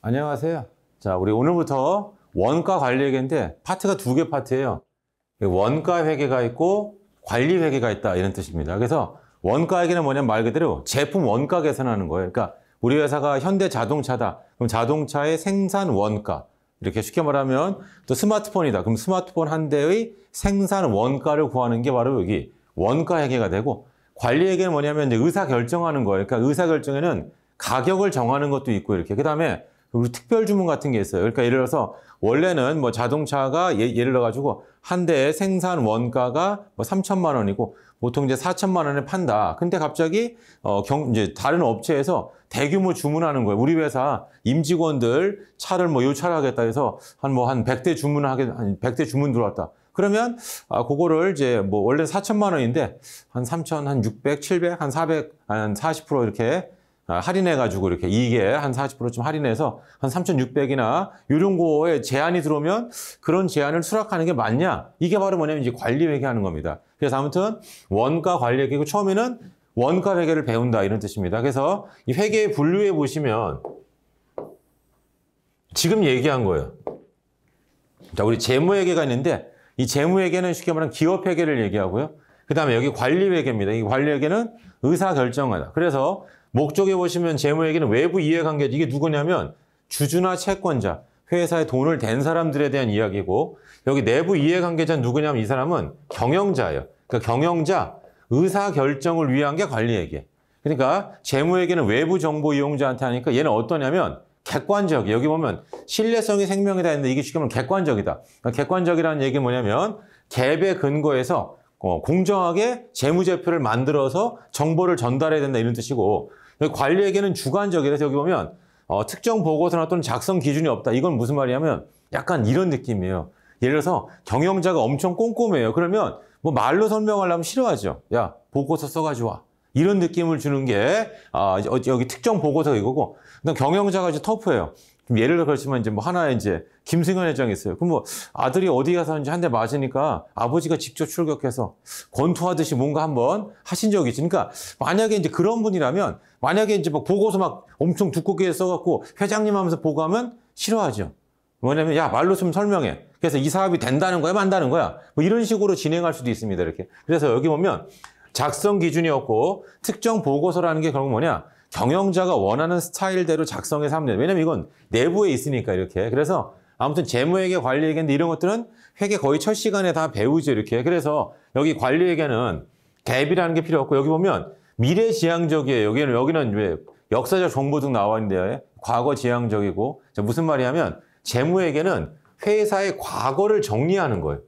안녕하세요. 자, 우리 오늘부터 원가 관리 회계인데 파트가 2개 파트예요. 원가 회계가 있고 관리 회계가 있다 이런 뜻입니다. 그래서 원가 회계는 뭐냐면 말 그대로 제품 원가 계산하는 거예요. 그러니까 우리 회사가 현대자동차다. 그럼 자동차의 생산 원가. 이렇게 쉽게 말하면 또 스마트폰이다. 그럼 스마트폰 한 대의 생산 원가를 구하는 게 바로 여기 원가 회계가 되고, 관리 회계는 뭐냐면 이제 의사 결정하는 거예요. 그러니까 의사 결정에는 가격을 정하는 것도 있고 이렇게. 그다음에 우리 특별 주문 같은 게 있어요. 그러니까 예를 들어서 원래는 뭐 자동차가 예를 들어 가지고 한 대의 생산 원가가 뭐 3천만 원이고 보통 이제 4천만 원에 판다. 근데 갑자기 이제 다른 업체에서 대규모 주문하는 거예요. 우리 회사 임직원들 차를 뭐 요찰하겠다 해서 한 100대 한 100대 주문 들어왔다. 그러면 그거를 이제 뭐 원래 4천만 원인데 한 3천, 한 600, 700, 한 400, 한 40% 이렇게 할인해가지고 이렇게 이익에 한 40%좀 할인해서 한 3,600이나 이런 거에 제한이 들어오면 그런 제한을 수락하는 게 맞냐? 이게 바로 뭐냐면 이제 관리 회계하는 겁니다. 그래서 아무튼 원가 관리 회계고 처음에는 원가 회계를 배운다 이런 뜻입니다. 그래서 이 회계 분류해 보시면 지금 얘기한 거예요. 자, 우리 재무회계가 있는데 이 재무회계는 쉽게 말하면 기업회계를 얘기하고요. 그 다음에 여기 관리회계입니다. 이 관리회계는 의사결정하다. 그래서 목적에 보시면 재무회계는 외부 이해관계, 이게 누구냐면 주주나 채권자, 회사에 돈을 댄 사람들에 대한 이야기고, 여기 내부 이해관계자는 누구냐면 이 사람은 경영자예요. 그러니까 경영자, 의사결정을 위한 게 관리회계. 그러니까 재무회계는 외부 정보 이용자한테 하니까 얘는 어떠냐면 객관적이에요. 여기 보면 신뢰성이 생명이다 했는데 이게 쉽게 말하면 객관적이다. 그러니까 객관적이라는 얘기는 뭐냐면 갭에 근거해서 공정하게 재무제표를 만들어서 정보를 전달해야 된다 이런 뜻이고, 여기 관리회계는 주관적이라서 여기 보면 특정 보고서나 또는 작성 기준이 없다. 이건 무슨 말이냐면 약간 이런 느낌이에요. 예를 들어서 경영자가 엄청 꼼꼼해요. 그러면 뭐 말로 설명하려면 싫어하죠. 야, 보고서 써가지고 와. 이런 느낌을 주는 게 여기 특정 보고서 이거고, 그다음 경영자가 이제 터프해요. 예를 들어 그렇지만 이제 뭐 하나에 이제 김승현 회장이 있어요. 그럼 뭐 아들이 어디 가서 이제 한 대 맞으니까 아버지가 직접 출격해서 권투하듯이 뭔가 한번 하신 적이 있지. 그러니까 만약에 이제 그런 분이라면 만약에 이제 막 보고서 막 엄청 두껍게 써갖고 회장님 하면서 보고하면 싫어하죠. 뭐냐면 야, 말로 좀 설명해. 그래서 이 사업이 된다는 거야, 만다는 거야. 뭐 이런 식으로 진행할 수도 있습니다. 이렇게. 그래서 여기 보면 작성 기준이 없고 특정 보고서라는 게 결국 뭐냐? 경영자가 원하는 스타일대로 작성해서 하면 돼요. 왜냐면 이건 내부에 있으니까 이렇게. 그래서 아무튼 재무회계, 관리회계인데 이런 것들은 회계 거의 첫 시간에 다 배우죠. 이렇게. 그래서 여기 관리회계는 갭이라는 게 필요 없고, 여기 보면 미래지향적이에요. 여기는 왜 역사적 정보 등 나와 있는데 과거지향적이고, 무슨 말이냐면 재무회계는 회사의 과거를 정리하는 거예요.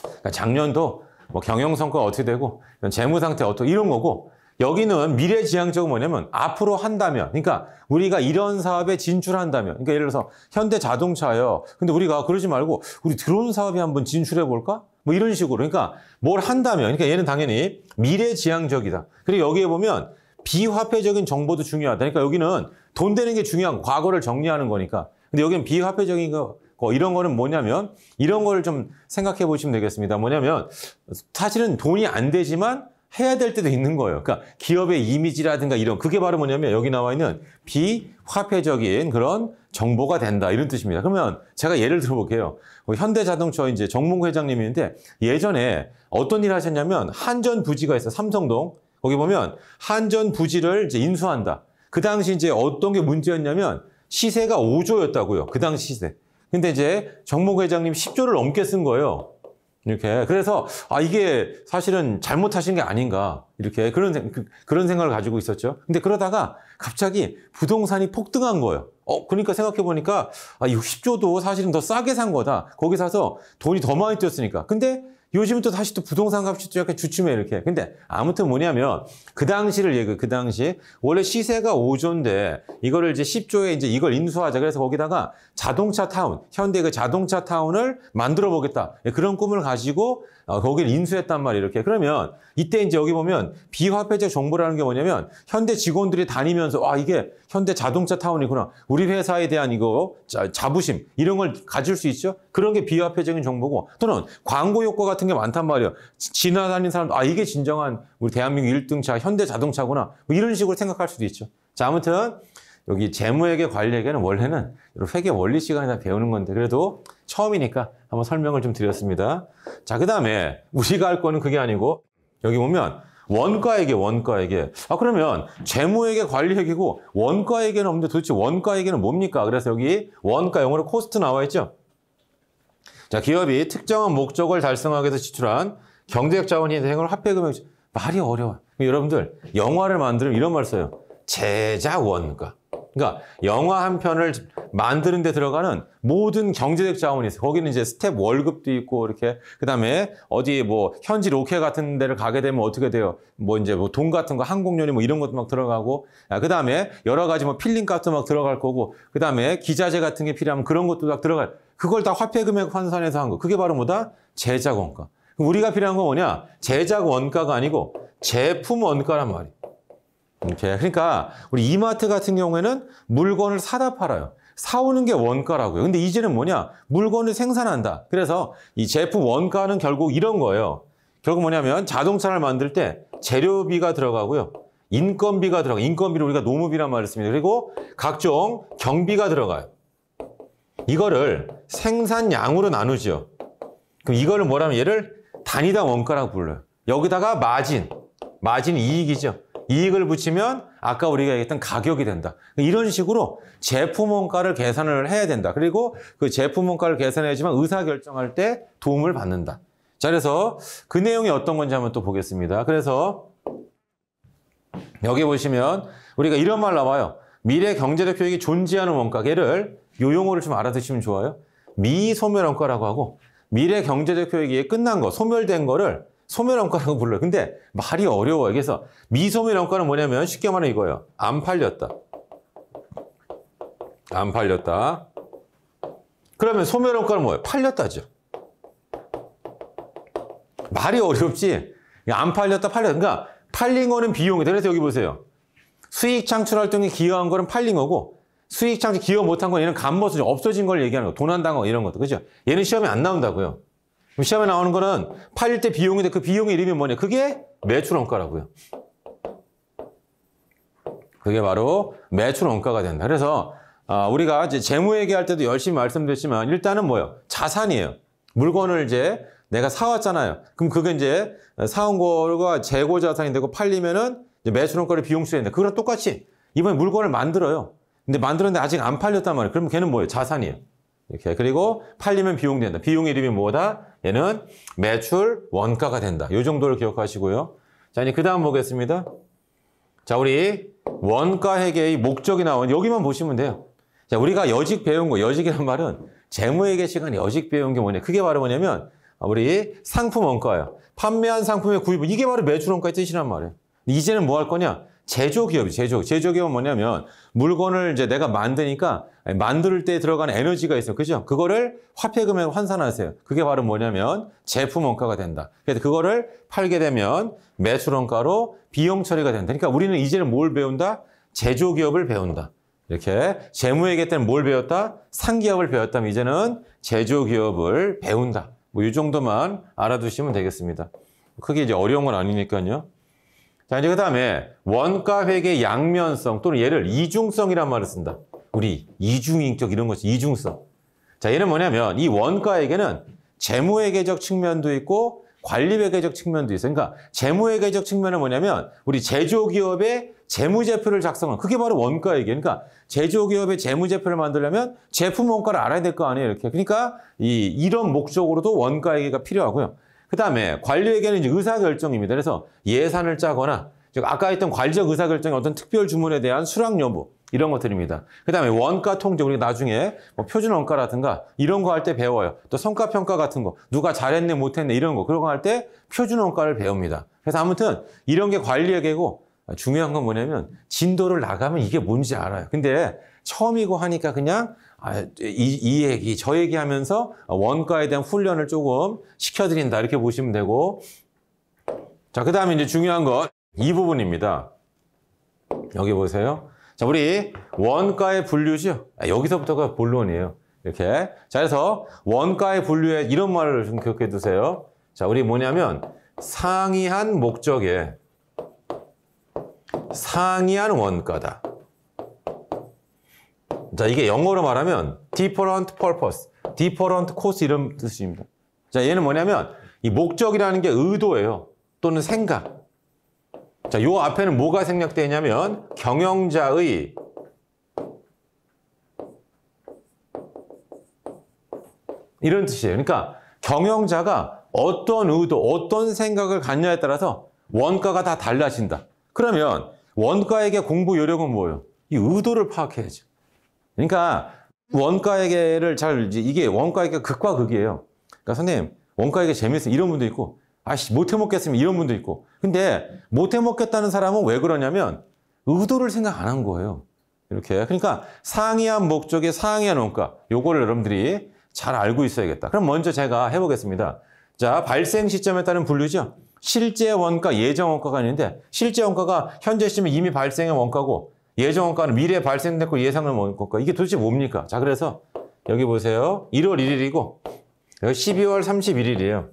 그러니까 작년도 뭐 경영성과가 어떻게 되고 재무상태 어떻게 이런 거고, 여기는 미래지향적은 뭐냐면 앞으로 한다면, 그러니까 우리가 이런 사업에 진출한다면, 그러니까 예를 들어서 현대자동차요. 근데 우리가 그러지 말고 우리 드론 사업에 한번 진출해 볼까? 뭐 이런 식으로. 그러니까 뭘 한다면, 그러니까 얘는 당연히 미래지향적이다. 그리고 여기에 보면 비화폐적인 정보도 중요하다. 그러니까 여기는 돈 되는 게 중요한 과거를 정리하는 거니까. 근데 여기는 비화폐적인 거 이런 거는 뭐냐면 이런 거를 좀 생각해 보시면 되겠습니다. 뭐냐면 사실은 돈이 안 되지만 해야 될 때도 있는 거예요. 그러니까 기업의 이미지라든가 이런, 그게 바로 뭐냐면 여기 나와 있는 비화폐적인 그런 정보가 된다 이런 뜻입니다. 그러면 제가 예를 들어볼게요. 현대자동차 이제 정몽구 회장님인데 예전에 어떤 일을 하셨냐면 한전 부지가 있어요. 삼성동. 거기 보면 한전 부지를 이제 인수한다. 그 당시 이제 어떤 게 문제였냐면 시세가 5조였다고요. 그 당시 시세. 근데 이제 정몽구 회장님 10조를 넘게 쓴 거예요. 이렇게. 그래서 이게 사실은 잘못하신 게 아닌가, 이렇게 그런 생각을 가지고 있었죠. 근데 그러다가 갑자기 부동산이 폭등한 거예요. 그러니까 생각해 보니까 60조도 사실은 더 싸게 산 거다. 거기 사서 돈이 더 많이 뛰었으니까. 근데 요즘은 또 다시 또 부동산 값이 또 약간 주춤해 이렇게. 근데 아무튼 뭐냐면 그 당시 원래 시세가 5조인데 이거를 이제 10조에 이제 이걸 인수하자. 그래서 거기다가 자동차 타운, 현대 그 자동차 타운을 만들어 보겠다. 그런 꿈을 가지고 거기를 인수했단 말이에요. 이렇게. 그러면 이때 이제 여기 보면 비화폐적 정보라는 게 뭐냐면 현대 직원들이 다니면서 이게 현대 자동차 타운이구나. 우리 회사에 대한 이거 자부심 이런 걸 가질 수 있죠. 그런 게 비화폐적인 정보고, 또는 광고 효과 같은 게 많단 말이에요. 지나다니는 사람, 이게 진정한 우리 대한민국 1등차 현대 자동차구나. 뭐 이런 식으로 생각할 수도 있죠. 자, 아무튼 여기 재무회계 관리회계는 원래는 회계 원리 시간에 다 배우는 건데 그래도 처음이니까 한번 설명을 좀 드렸습니다. 자, 그 다음에 우리가 할 거는 그게 아니고 여기 보면 원가회계. 그러면 재무회계 관리회계고 원가회계는 없는데 도대체 원가회계는 뭡니까? 그래서 여기 원가 영어로 코스트 나와 있죠. 자, 기업이 특정한 목적을 달성하기 위해서 지출한 경제적 자원이 대행을 화폐금액. 말이 어려워요. 여러분들 영화를 만들면 이런 말 써요. 제작 원가. 그러니까 영화 한 편을 만드는 데 들어가는 모든 경제적 자원이 있어요. 거기는 이제 스텝 월급도 있고 이렇게 그다음에 어디 뭐 현지 로케 같은 데를 가게 되면 어떻게 돼요? 뭐 이제 뭐 돈 같은 거 항공료니 뭐 이런 것도 막 들어가고 그다음에 여러 가지 뭐 필링 값도 막 들어갈 거고 그다음에 기자재 같은 게 필요하면 그런 것도 막 들어가요. 그걸 다 화폐 금액 환산해서 한 거. 그게 바로 뭐다? 제작 원가. 우리가 필요한 건 뭐냐? 제작 원가가 아니고 제품 원가란 말이에요. 이렇게. 그러니까 우리 이마트 같은 경우에는 물건을 사다 팔아요. 사오는 게 원가라고요. 근데 이제는 뭐냐? 물건을 생산한다. 그래서 이 제품 원가는 결국 이런 거예요. 결국 뭐냐면 자동차를 만들 때 재료비가 들어가고요. 인건비가 들어가요. 인건비를 우리가 노무비란 말을 씁니다. 그리고 각종 경비가 들어가요. 이거를 생산량으로 나누죠. 그럼 이거를 뭐라면 얘를 단위당 원가라고 불러요. 여기다가 마진 이익이죠. 이익을 붙이면 아까 우리가 얘기했던 가격이 된다. 이런 식으로 제품 원가를 계산을 해야 된다. 그리고 그 제품 원가를 계산해야지만 의사결정할 때 도움을 받는다. 자, 그래서 그 내용이 어떤 건지 한번 또 보겠습니다. 그래서 여기 보시면 우리가 이런 말 나와요. 미래 경제적 효익이 존재하는 원가. 얘를 요 용어를 좀 알아두시면 좋아요. 미소멸 원가라고 하고 미래 경제적 효익이 끝난 거, 소멸된 거를 소멸원가라고 불러요. 근데 말이 어려워요. 그래서 미소멸원가는 뭐냐면 쉽게 말하면 이거예요. 안 팔렸다. 그러면 소멸원가는 뭐예요? 팔렸다죠. 말이 어렵지. 안 팔렸다. 그러니까 팔린 거는 비용이다. 그래서 여기 보세요. 수익 창출 활동에 기여한 거는 팔린 거고 수익 창출 기여 못한 건 얘는 감머서 없어진 걸 얘기하는 거. 도난당한 거 이런 것도. 그죠? 얘는 시험에 안 나온다고요. 시험에 나오는 거는 팔릴 때 비용인데 그 비용의 이름이 뭐냐? 그게 매출 원가라고요. 그게 바로 매출 원가가 된다. 그래서 우리가 이제 재무회계할 때도 열심히 말씀드렸지만 일단은 뭐예요? 자산이에요. 물건을 이제 내가 사왔잖아요. 그럼 그게 이제 사온 거가 재고 자산이 되고 팔리면은 이제 매출 원가를 비용 수행된다. 그거랑 똑같이 이번에 물건을 만들어요. 근데 만들었는데 아직 안 팔렸단 말이에요. 그러면 걔는 뭐예요? 자산이에요. 이렇게. 그리고 팔리면 비용 된다. 비용의 이름이 뭐다? 얘는 매출 원가가 된다. 이 정도를 기억하시고요. 자, 이제 그 다음 보겠습니다. 자, 우리 원가 회계의 목적이 나온 여기만 보시면 돼요. 자, 우리가 여직 배운 거, 여직이란 말은 재무회계 시간에 여직 배운 게 뭐냐? 그게 바로 뭐냐면 우리 상품 원가예요. 판매한 상품의 구입은 이게 바로 매출 원가의 뜻이란 말이에요. 이제는 뭐 할 거냐? 제조기업이 제조기업은 뭐냐면 물건을 이제 내가 만드니까 만들 때 들어가는 에너지가 있어요. 그죠? 그거를 화폐금액 환산하세요. 그게 바로 뭐냐면 제품 원가가 된다. 그래서 그거를 팔게 되면 매출 원가로 비용 처리가 된다. 그러니까 우리는 이제는 뭘 배운다? 제조기업을 배운다. 이렇게 재무회계 때는 뭘 배웠다? 상기업을 배웠다면 이제는 제조기업을 배운다. 뭐 이 정도만 알아두시면 되겠습니다. 크게 이제 어려운 건 아니니까요. 자, 이제 그 다음에 원가 회계 양면성 또는 얘를 이중성이란 말을 쓴다. 우리 이중인격 이런 것이 이중성. 자, 얘는 뭐냐면 이 원가 회계는 재무회계적 측면도 있고 관리회계적 측면도 있어요. 그러니까 재무회계적 측면은 뭐냐면 우리 제조기업의 재무제표를 작성하는 그게 바로 원가 회계. 그러니까 제조기업의 재무제표를 만들려면 제품 원가를 알아야 될 거 아니에요. 이렇게. 그러니까 이런 목적으로도 원가 회계가 필요하고요. 그 다음에 관리회계는 이제 의사결정입니다. 그래서 예산을 짜거나 아까 했던 관리적 의사결정의 어떤 특별 주문에 대한 수락 여부 이런 것들입니다. 그 다음에 원가 통제 우리가 나중에 뭐 표준 원가라든가 이런 거 할 때 배워요. 또 성과평가 같은 거 누가 잘했네 못했네 이런 거 그런 거 할 때 표준 원가를 배웁니다. 그래서 아무튼 이런 게 관리회계고 중요한 건 뭐냐면 진도를 나가면 이게 뭔지 알아요. 근데 처음이고 하니까 그냥 이 얘기 저 얘기 하면서 원가에 대한 훈련을 조금 시켜드린다 이렇게 보시면 되고 자, 그 다음에 이제 중요한 건 이 부분입니다. 여기 보세요. 자, 우리 원가의 분류죠. 여기서부터가 본론이에요. 이렇게. 자, 그래서 원가의 분류에 이런 말을 좀 기억해 두세요. 자, 우리 뭐냐면 상이한 목적에 상이한 원가다. 자, 이게 영어로 말하면 different purpose, different course 이런 뜻입니다. 자, 얘는 뭐냐면 이 목적이라는 게 의도예요. 또는 생각. 자, 요 앞에는 뭐가 생략되어 있냐면 경영자의 이런 뜻이에요. 그러니까 경영자가 어떤 의도, 어떤 생각을 갖냐에 따라서 원가가 다 달라진다. 그러면 원가에게 공부 요령은 뭐예요? 이 의도를 파악해야죠. 그러니까 원가에게를 이게 원가에게 극과 극이에요. 그러니까 선생님, 원가에게 재밌어 이런 분도 있고, 아씨, 못해 먹겠으면 이런 분도 있고. 근데 못해 먹겠다는 사람은 왜 그러냐면 의도를 생각 안 한 거예요. 이렇게. 그러니까 상이한 목적의 상이한 원가. 요거를 여러분들이 잘 알고 있어야겠다. 그럼 먼저 제가 해보겠습니다. 자, 발생 시점에 따른 분류죠. 실제 원가, 예정 원가가 있는데 실제 원가가 현재 시점에 이미 발생한 원가고 예정 원가는 미래에 발생됐고 예상한 원가. 이게 도대체 뭡니까? 자, 그래서 여기 보세요. 1월 1일이고 여기 12월 31일이에요.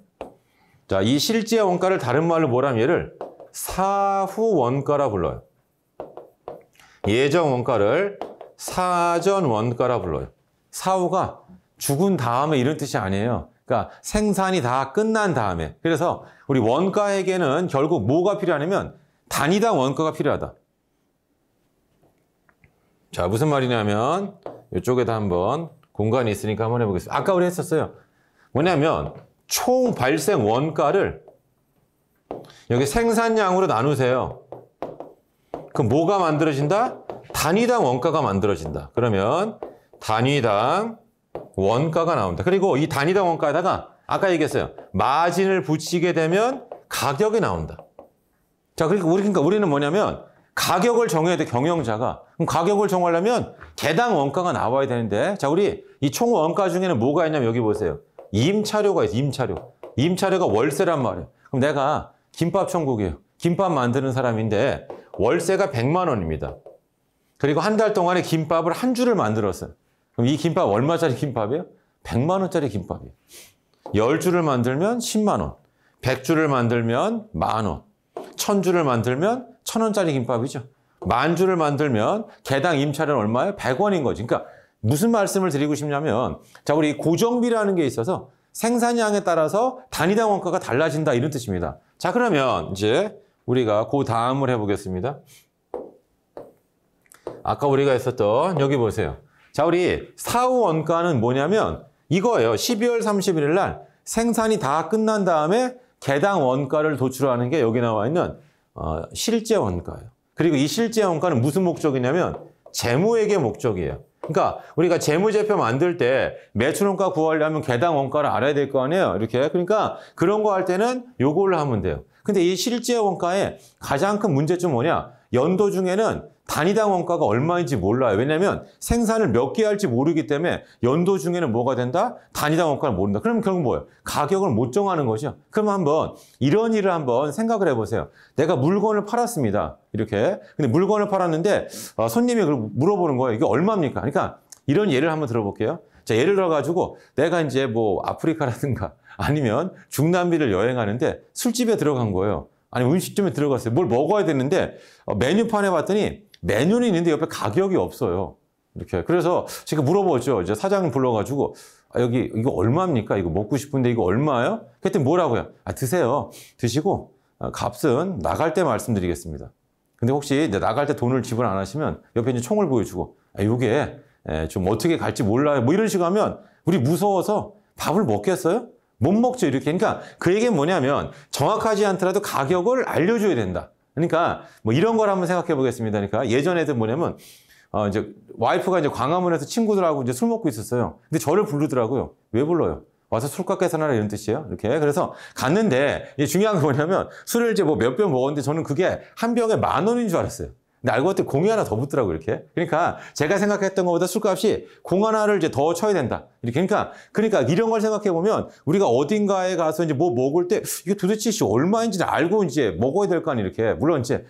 자, 이 실제 원가를 다른 말로 뭐라면 얘를 사후 원가라 불러요. 예정 원가를 사전 원가라 불러요. 사후가 죽은 다음에 이런 뜻이 아니에요. 그러니까 생산이 다 끝난 다음에. 그래서 우리 원가에게는 결국 뭐가 필요하냐면 단위당 원가가 필요하다. 자, 무슨 말이냐면 이쪽에다 한번 공간이 있으니까 한번 해보겠습니다. 아까 우리 했었어요. 뭐냐면 총 발생 원가를 여기 생산량으로 나누세요. 그럼 뭐가 만들어진다? 단위당 원가가 만들어진다. 그러면 단위당 원가가 나온다. 그리고 이 단위당 원가에다가 아까 얘기했어요. 마진을 붙이게 되면 가격이 나온다. 자, 그러니까 우리는 뭐냐면 가격을 정해야 돼, 경영자가. 그럼 가격을 정하려면 개당 원가가 나와야 되는데, 자, 우리 이 총 원가 중에는 뭐가 있냐면 여기 보세요. 임차료가 있어요, 임차료. 임차료가 월세란 말이에요. 그럼 내가 김밥 천국이에요. 김밥 만드는 사람인데 월세가 100만 원입니다. 그리고 한 달 동안에 김밥을 한 줄을 만들었어요. 그럼 이 김밥 얼마짜리 김밥이에요? 100만 원짜리 김밥이에요. 10줄을 만들면 10만 원. 100줄을 만들면 10,000원. 1000줄을 만들면 1000원짜리 김밥이죠. 10,000줄을 만들면 개당 임차료는 얼마예요? 100원인 거지. 그러니까 무슨 말씀을 드리고 싶냐면, 자, 우리 고정비라는 게 있어서 생산량에 따라서 단위당 원가가 달라진다 이런 뜻입니다. 자, 그러면 이제 우리가 그 다음을 해보겠습니다. 아까 우리가 했었던 여기 보세요. 자, 우리 사후 원가는 뭐냐면 이거예요. 12월 31일 날 생산이 다 끝난 다음에 개당 원가를 도출하는 게 여기 나와 있는 실제 원가예요. 그리고 이 실제 원가는 무슨 목적이냐면 재무회계 목적이에요. 그러니까 우리가 재무제표 만들 때 매출원가 구하려면 개당 원가를 알아야 될 거 아니에요. 이렇게. 그러니까 그런 거 할 때는 요걸로 하면 돼요. 근데 이 실제 원가의 가장 큰 문제점은 뭐냐? 연도 중에는 단위당 원가가 얼마인지 몰라요. 왜냐하면 생산을 몇 개 할지 모르기 때문에 연도 중에는 뭐가 된다? 단위당 원가를 모른다. 그럼 결국 뭐예요? 가격을 못 정하는 거죠. 그럼 한번 이런 일을 한번 생각을 해보세요. 내가 물건을 팔았습니다. 이렇게. 근데 물건을 팔았는데 손님이 물어보는 거예요. 이게 얼마입니까? 그러니까 이런 예를 한번 들어볼게요. 자, 예를 들어가지고 내가 이제 뭐 아프리카라든가 아니면 중남미를 여행하는데 술집에 들어간 거예요. 아니 음식점에 들어갔어요. 뭘 먹어야 되는데 메뉴판에 봤더니 메뉴는 있는데 옆에 가격이 없어요. 이렇게. 그래서 제가 물어보죠. 이제 사장님 불러가지고 여기 이거 얼마입니까? 이거 먹고 싶은데 이거 얼마예요? 그랬더니 뭐라고요? 드세요. 드시고 값은 나갈 때 말씀드리겠습니다. 근데 혹시 이제 나갈 때 돈을 지불 안 하시면 옆에 이제 총을 보여주고 이게 좀 어떻게 갈지 몰라요. 뭐 이런 식으로 하면 우리 무서워서 밥을 먹겠어요? 못 먹죠, 이렇게. 그러니까 그 얘기는 뭐냐면 정확하지 않더라도 가격을 알려줘야 된다. 그러니까 뭐 이런 걸 한번 생각해 보겠습니다. 그러니까 예전에도 뭐냐면 이제 와이프가 이제 광화문에서 친구들하고 이제 술 먹고 있었어요. 근데 저를 부르더라고요. 왜 불러요? 와서 술값 계산하라 이런 뜻이에요. 이렇게. 그래서 갔는데 이제 중요한 건 뭐냐면 술을 이제 뭐 몇 병 먹었는데 저는 그게 한 병에 10,000원인 줄 알았어요. 근데 알고 봤더니 공이 하나 더 붙더라고요, 이렇게. 그러니까 제가 생각했던 것보다 술값이 공 하나를 이제 더 쳐야 된다. 이렇게. 그러니까 이런 걸 생각해 보면 우리가 어딘가에 가서 이제 뭐 먹을 때 이게 도대체 얼마인지 알고 이제 먹어야 될 거 아니에요, 이렇게. 물론 이제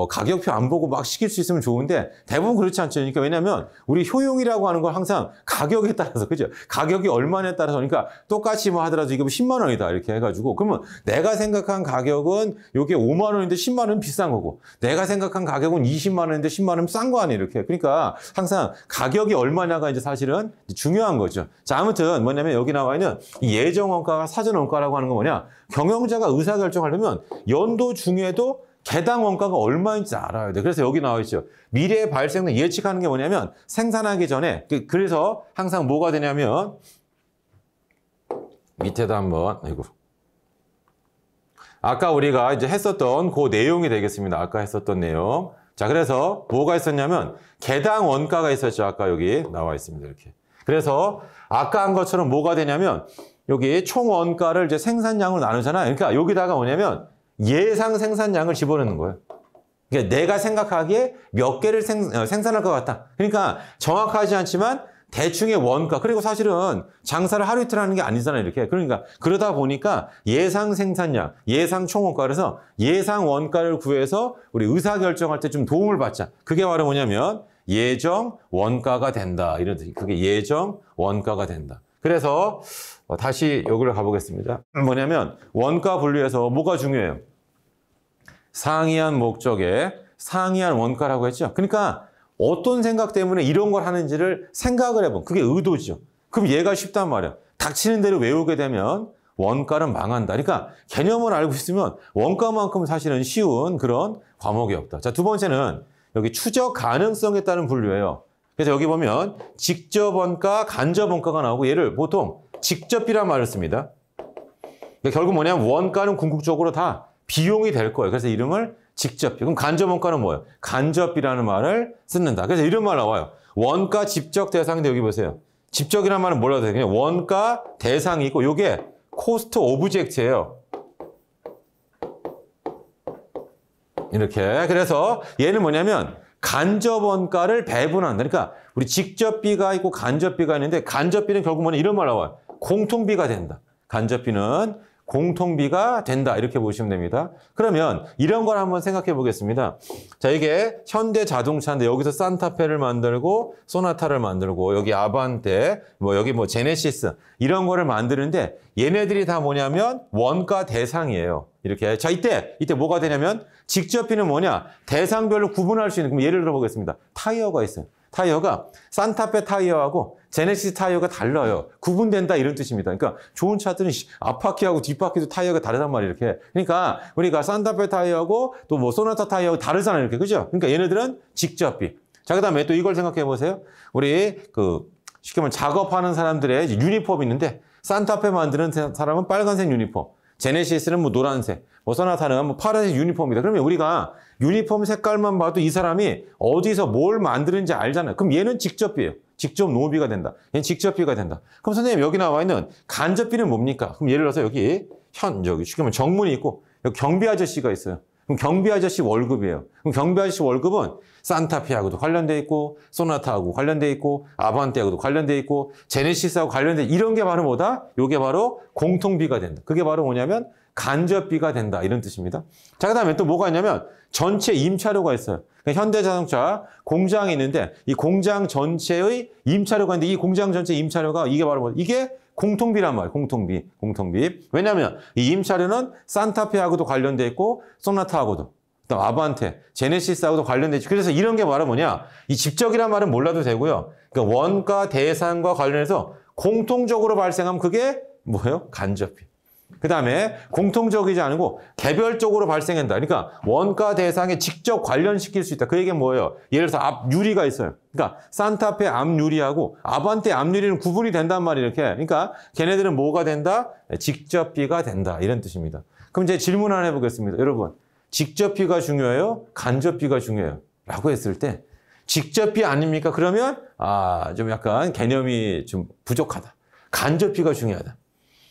가격표 안 보고 막 시킬 수 있으면 좋은데 대부분 그렇지 않죠. 그러니까 왜냐하면 우리 효용이라고 하는 건 항상 가격에 따라서 그죠? 가격이 얼마냐에 따라서 그러니까 똑같이 뭐 하더라도 이게 뭐 10만 원이다 이렇게 해가지고 그러면 내가 생각한 가격은 이게 5만 원인데 10만 원은 비싼 거고 내가 생각한 가격은 20만 원인데 10만 원은 싼 거 아니에요 이렇게. 그러니까 항상 가격이 얼마냐가 이제 사실은 중요한 거죠. 자 아무튼 뭐냐면 여기 나와 있는 이 예정 원가가 사전 원가라고 하는 건 뭐냐? 경영자가 의사결정하려면 연도 중에도 개당 원가가 얼마인지 알아야 돼. 그래서 여기 나와 있죠. 미래에 발생을 예측하는 게 뭐냐면 생산하기 전에 그래서 항상 뭐가 되냐면 밑에다 한번 아까 우리가 이제 했었던 그 내용이 되겠습니다. 아까 했었던 내용. 자 그래서 뭐가 있었냐면 개당 원가가 있었죠. 아까 여기 나와 있습니다. 이렇게. 그래서 아까 한 것처럼 뭐가 되냐면 여기 총 원가를 이제 생산량으로 나누잖아요. 그러니까 여기다가 뭐냐면 예상 생산량을 집어넣는 거예요. 그러니까 내가 생각하기에 몇 개를 생산할 것 같다. 그러니까 정확하지 않지만 대충의 원가. 그리고 사실은 장사를 하루 이틀 하는 게 아니잖아요. 이렇게. 그러니까 그러다 보니까 예상 생산량, 예상 총원가. 그래서 예상 원가를 구해서 우리 의사결정할 때 좀 도움을 받자. 그게 바로 뭐냐면 예정 원가가 된다. 이런 뜻이. 그게 예정 원가가 된다. 그래서 다시 여기를 가보겠습니다. 뭐냐면 원가 분류에서 뭐가 중요해요? 상이한 목적에 상이한 원가라고 했죠. 그러니까 어떤 생각 때문에 이런 걸 하는지를 생각을 해본 그게 의도죠. 그럼 얘가 쉽단 말이야. 닥치는 대로 외우게 되면 원가는 망한다. 그러니까 개념을 알고 있으면 원가만큼 사실은 쉬운 그런 과목이 없다. 자, 두 번째는 여기 추적 가능성에 따른 분류예요. 그래서 여기 보면 직접 원가, 간접 원가가 나오고 얘를 보통 직접비란 말을 씁니다. 그러니까 결국 뭐냐면 원가는 궁극적으로 다 비용이 될 거예요. 그래서 이름을 직접비. 그럼 간접 원가는 뭐예요? 간접비라는 말을 쓰는다. 그래서 이런 말 나와요. 원가 집적 대상인데 여기 보세요. 집적이라는 말은 뭐라고 돼요? 그냥 원가 대상이고 이게 코스트 오브젝트예요. 이렇게. 그래서 얘는 뭐냐면 간접 원가를 배분한다. 그러니까 우리 직접비가 있고 간접비가 있는데 간접비는 결국 뭐냐 이런 말 나와요. 공통비가 된다. 간접비는 공통비가 된다. 이렇게 보시면 됩니다. 그러면 이런 걸 한번 생각해 보겠습니다. 자, 이게 현대자동차인데 여기서 산타페를 만들고 소나타를 만들고 여기 아반떼, 여기 제네시스 이런 거를 만드는데 얘네들이 다 뭐냐면 원가 대상이에요. 이렇게. 자, 이때 뭐가 되냐면 직접비는 뭐냐? 대상별로 구분할 수 있는. 그럼 예를 들어 보겠습니다. 타이어가 있어요. 타이어가 산타페 타이어하고 제네시스 타이어가 달라요. 구분된다 이런 뜻입니다. 그러니까 좋은 차들은 앞바퀴하고 뒷바퀴도 타이어가 다르단 말이에요. 이렇게. 그러니까 우리가 산타페 타이어하고 또 소나타 타이어하고 다르잖아요. 이렇게. 그죠? 그러니까 얘네들은 직접비. 자, 그다음에 또 이걸 생각해 보세요. 우리 쉽게 말하면 작업하는 사람들의 유니폼이 있는데 산타페 만드는 사람은 빨간색 유니폼. 제네시스는 노란색, 소나타는 파란색 유니폼이다. 그러면 우리가 유니폼 색깔만 봐도 이 사람이 어디서 뭘 만드는지 알잖아요. 그럼 얘는 직접비예요. 직접 노비가 된다. 얘는 직접비가 된다. 그럼 선생님 여기 나와 있는 간접비는 뭡니까? 그럼 예를 들어서 여기 쉽게 말하면 정문이 있고 여기 경비 아저씨가 있어요. 그럼 경비 아저씨 월급이에요. 그럼 경비 아저씨 월급은 산타페하고도 관련돼 있고 소나타하고 관련돼 있고 아반떼하고도 관련돼 있고 제네시스하고 관련돼 이런 게 바로 뭐다? 이게 바로 공통비가 된다. 그게 바로 뭐냐면 간접비가 된다. 이런 뜻입니다. 자, 그다음에 또 뭐가 있냐면 전체 임차료가 있어요. 그러니까 현대자동차 공장이 있는데 이 공장 전체의 임차료가 있는데 이 공장 전체 임차료가 이게 바로 뭐다? 이게 공통비란 말이에요. 공통비. 왜냐하면 이 임차료는 산타페하고도 관련돼 있고 소나타하고도 그다음 아반떼, 제네시스하고도 관련돼 있죠. 그래서 이런 게 바로 뭐냐? 이 집적이란 말은 몰라도 되고요. 그러니까 원가 대상과 관련해서 공통적으로 발생하면 그게 뭐예요? 간접비. 그다음에 공통적이지 않고 개별적으로 발생한다. 그러니까 원가 대상에 직접 관련시킬 수 있다. 그 얘기는 뭐예요? 예를 들어서 앞유리가 있어요. 그러니까 산타페 앞유리하고 아반떼 앞유리는 구분이 된단 말이에요. 이렇게. 그러니까 걔네들은 뭐가 된다? 직접비가 된다. 이런 뜻입니다. 그럼 이제 질문 하나 해보겠습니다. 여러분, 직접비가 중요해요? 간접비가 중요해요? 라고 했을 때 직접비 아닙니까? 그러면 좀 약간 개념이 좀 부족하다. 간접비가 중요하다.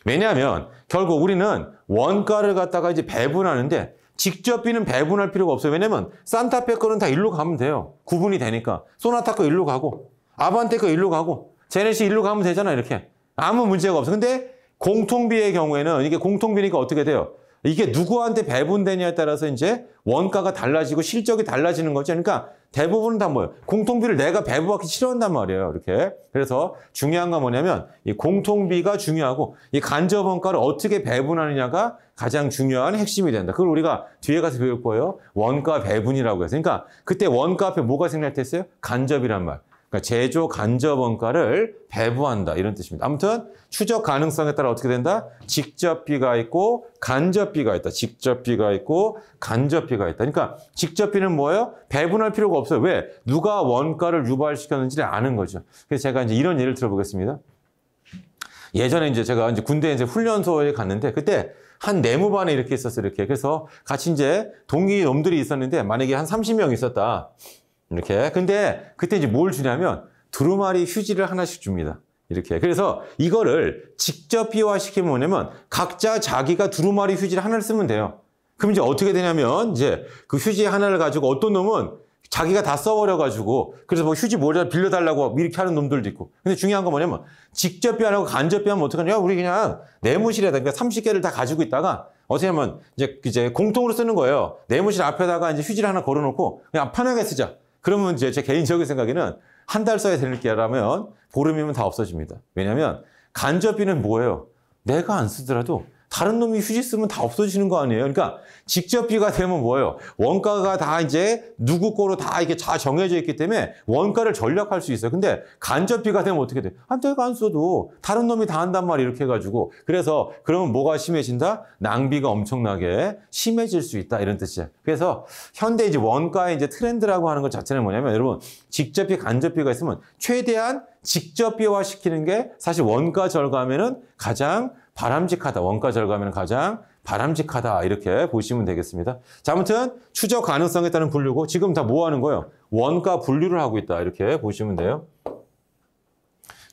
왜냐하면 결국 우리는 원가를 갖다가 이제 배분하는데 직접비는 배분할 필요가 없어요. 왜냐면 산타페 거는 다 일로 가면 돼요. 구분이 되니까. 소나타 거 일로 가고 아반떼 거 일로 가고 제네시스 일로 가면 되잖아요. 이렇게. 아무 문제가 없어. 근데 공통비의 경우에는 이게 공통비니까 어떻게 돼요? 이게 누구한테 배분되냐에 따라서 이제 원가가 달라지고 실적이 달라지는 거죠. 그러니까 대부분은 다 뭐예요? 공통비를 내가 배분하기 싫어한단 말이에요. 이렇게. 그래서 중요한 건 뭐냐면 이 공통비가 중요하고 이 간접 원가를 어떻게 배분하느냐가 가장 중요한 핵심이 된다. 그걸 우리가 뒤에 가서 배울 거예요. 원가 배분이라고 해서. 그러니까 그때 원가 앞에 뭐가 생략 됐어요? 간접이란 말. 그러니까 제조 간접 원가를 배분한다 이런 뜻입니다. 아무튼 추적 가능성에 따라 어떻게 된다? 직접비가 있고 간접비가 있다. 직접비가 있고 간접비가 있다. 그러니까 직접비는 뭐예요? 배분할 필요가 없어요. 왜? 누가 원가를 유발시켰는지를 아는 거죠. 그래서 제가 이제 이런 예를 들어보겠습니다. 예전에 이제 제가 이제 군대 이제 훈련소에 갔는데 그때 한 내무반에 이렇게 있었어요. 이렇게. 그래서 같이 이제 동기 놈들이 있었는데 만약에 한 30명 있었다. 이렇게. 근데 그때 이제 뭘 주냐면 두루마리 휴지를 하나씩 줍니다. 이렇게. 그래서 이거를 직접 비화시키면 뭐냐면 각자 자기가 두루마리 휴지를 하나를 쓰면 돼요. 그럼 이제 어떻게 되냐면 이제 그 휴지 하나를 가지고 어떤 놈은 자기가 다 써버려가지고 그래서 뭐 휴지 모자 빌려달라고 이렇게 하는 놈들도 있고. 근데 중요한 건 뭐냐면 직접 비하고 간접 비하면 어떡하냐? 우리 그냥 내무실에다 그러니까 30개를 다 가지고 있다가 어떻게 하면 이제 공통으로 쓰는 거예요. 내무실 앞에다가 이제 휴지를 하나 걸어놓고 그냥 편하게 쓰자. 그러면 이제 제 개인적인 생각에는 한 달 써야 될 게라면 보름이면 다 없어집니다. 왜냐하면 간접비는 뭐예요? 내가 안 쓰더라도 다른 놈이 휴지 쓰면 다 없어지는 거 아니에요? 그러니까 직접비가 되면 뭐예요? 원가가 다 이제 누구 거로 다 이게 다 정해져 있기 때문에 원가를 전략할 수 있어요. 근데 간접비가 되면 어떻게 돼? 내가 안 써도 다른 놈이 다 한단 말이에요. 이렇게 해가지고. 그래서 그러면 뭐가 심해진다? 낭비가 엄청나게 심해질 수 있다. 이런 뜻이에요. 그래서 현대 이제 원가의 이제 트렌드라고 하는 것 자체는 뭐냐면 여러분 직접비, 간접비가 있으면 최대한 직접비화 시키는 게 사실 원가 절감에는 가장 바람직하다. 원가 절감에는 가장 바람직하다. 이렇게 보시면 되겠습니다. 자, 아무튼 추적 가능성에 따른 분류고 지금 다 뭐 하는 거예요? 원가 분류를 하고 있다. 이렇게 보시면 돼요.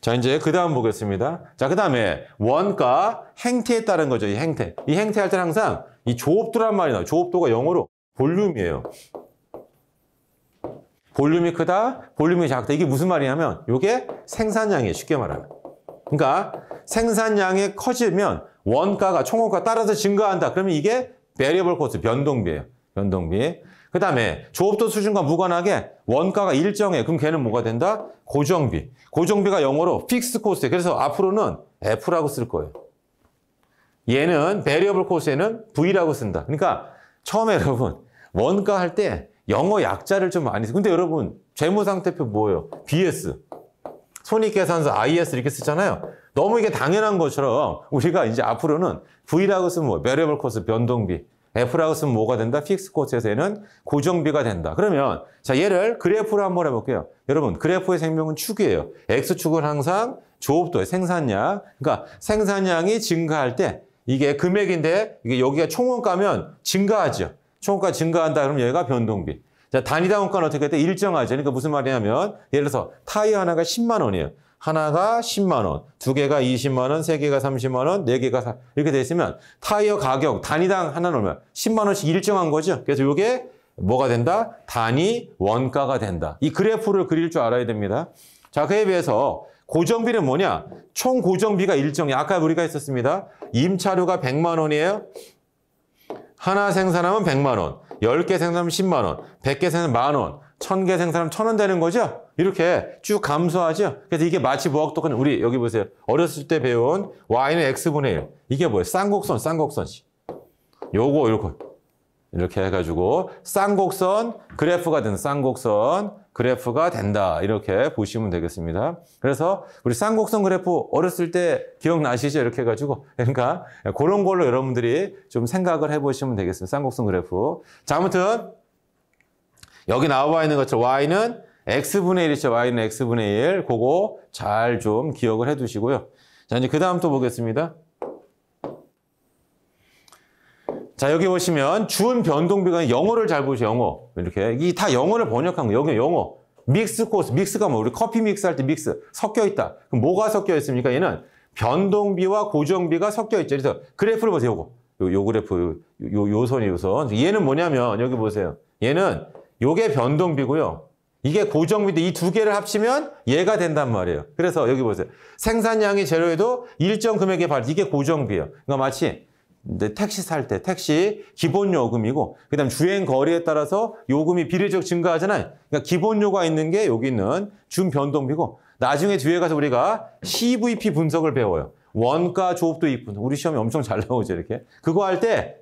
자, 이제 그 다음 보겠습니다. 자, 그 다음에 원가 행태에 따른 거죠. 이 행태. 이 행태 할 때는 항상 이 조업도란 말이 나와요. 조업도가 영어로 볼륨이에요. 볼륨이 크다, 볼륨이 작다. 이게 무슨 말이냐면 이게 생산량이에요. 쉽게 말하면. 그러니까 생산량이 커지면 원가가 총원가 따라서 증가한다. 그러면 이게 variable cost, 변동비예요. 변동비. 그 다음에 조업도 수준과 무관하게 원가가 일정해. 그럼 걔는 뭐가 된다? 고정비. 고정비가 영어로 fixed cost예요. 그래서 앞으로는 F라고 쓸 거예요. 얘는 variable cost에는 V라고 쓴다. 그러니까 처음에 여러분 원가 할 때 영어 약자를 좀 많이 써요. 근데 여러분 재무상태표 뭐예요? BS. 손익계산서 IS 이렇게 쓰잖아요. 너무 이게 당연한 것처럼 우리가 이제 앞으로는 V라고 쓰면 뭐 variable cost 변동비, F라고 쓰면 뭐가 된다? fixed cost에서 얘는 고정비가 된다. 그러면 자 얘를 그래프로 한번 해볼게요. 여러분 그래프의 생명은 축이에요. X축은 항상 조업도의 생산량. 그러니까 생산량이 증가할 때 이게 금액인데 이게 여기가 총원가면 증가하죠. 총원가 증가한다 그러면 얘가 변동비. 자, 단위당 원가는 어떻게 돼? 일정하죠. 그러니까 무슨 말이냐면 예를 들어서 타이어 하나가 10만 원이에요. 하나가 10만 원, 두 개가 20만 원, 세 개가 30만 원, 네 개가 이렇게 돼 있으면 타이어 가격 단위당 하나 넣으면 10만 원씩 일정한 거죠. 그래서 이게 뭐가 된다? 단위 원가가 된다. 이 그래프를 그릴 줄 알아야 됩니다. 자, 그에 비해서 고정비는 뭐냐? 총 고정비가 일정해. 아까 우리가 했었습니다. 임차료가 100만 원이에요. 하나 생산하면 100만 원, 10개 생산하면 10만 원, 100개 생산하면 만 원, 1000개 생산하면 1000원 되는 거죠? 이렇게 쭉 감소하죠? 그래서 이게 마치 뭐하고 똑같은, 우리 여기 보세요. 어렸을 때 배운 y는 x분의 1. 이게 뭐예요? 쌍곡선. 요거, 이렇게 해가지고 쌍곡선 그래프가 된다. 쌍곡선 그래프가 된다. 이렇게 보시면 되겠습니다. 그래서 우리 쌍곡선 그래프 어렸을 때 기억나시죠? 이렇게 해가지고. 그러니까 그런 걸로 여러분들이 좀 생각을 해보시면 되겠습니다. 쌍곡선 그래프. 자, 아무튼 여기 나와 있는 것처럼 y는 x분의 1이죠. y는 x분의 1. 그거 잘 좀 기억을 해두시고요. 자, 이제 그 다음 또 보겠습니다. 자, 여기 보시면 준 변동비가 영어를 잘 보세요. 영어. 이렇게. 이 다 영어를 번역한 거예요. 여기 영어. 믹스 코스. 믹스가 뭐 우리 커피 믹스 할 때 믹스. 섞여 있다. 그럼 뭐가 섞여 있습니까? 얘는 변동비와 고정비가 섞여 있죠. 그래서 그래프를 보세요. 요 그래프. 요 선이 요 선. 얘는 뭐냐면 여기 보세요. 얘는 요게 변동비고요. 이게 고정비인데 이 두 개를 합치면 얘가 된단 말이에요. 그래서 여기 보세요. 생산량이 제로에도 일정 금액의 발 이게 고정비예요. 그러니까 마치 근데 택시 살 때 택시 기본 요금이고 그다음 주행 거리에 따라서 요금이 비례적 증가하잖아요. 그러니까 기본 요가 있는 게 여기 있는 준변동비고 나중에 뒤에 가서 우리가 CVP 분석을 배워요. 원가 조업 도입분. 우리 시험에 엄청 잘 나오죠, 이렇게. 그거 할 때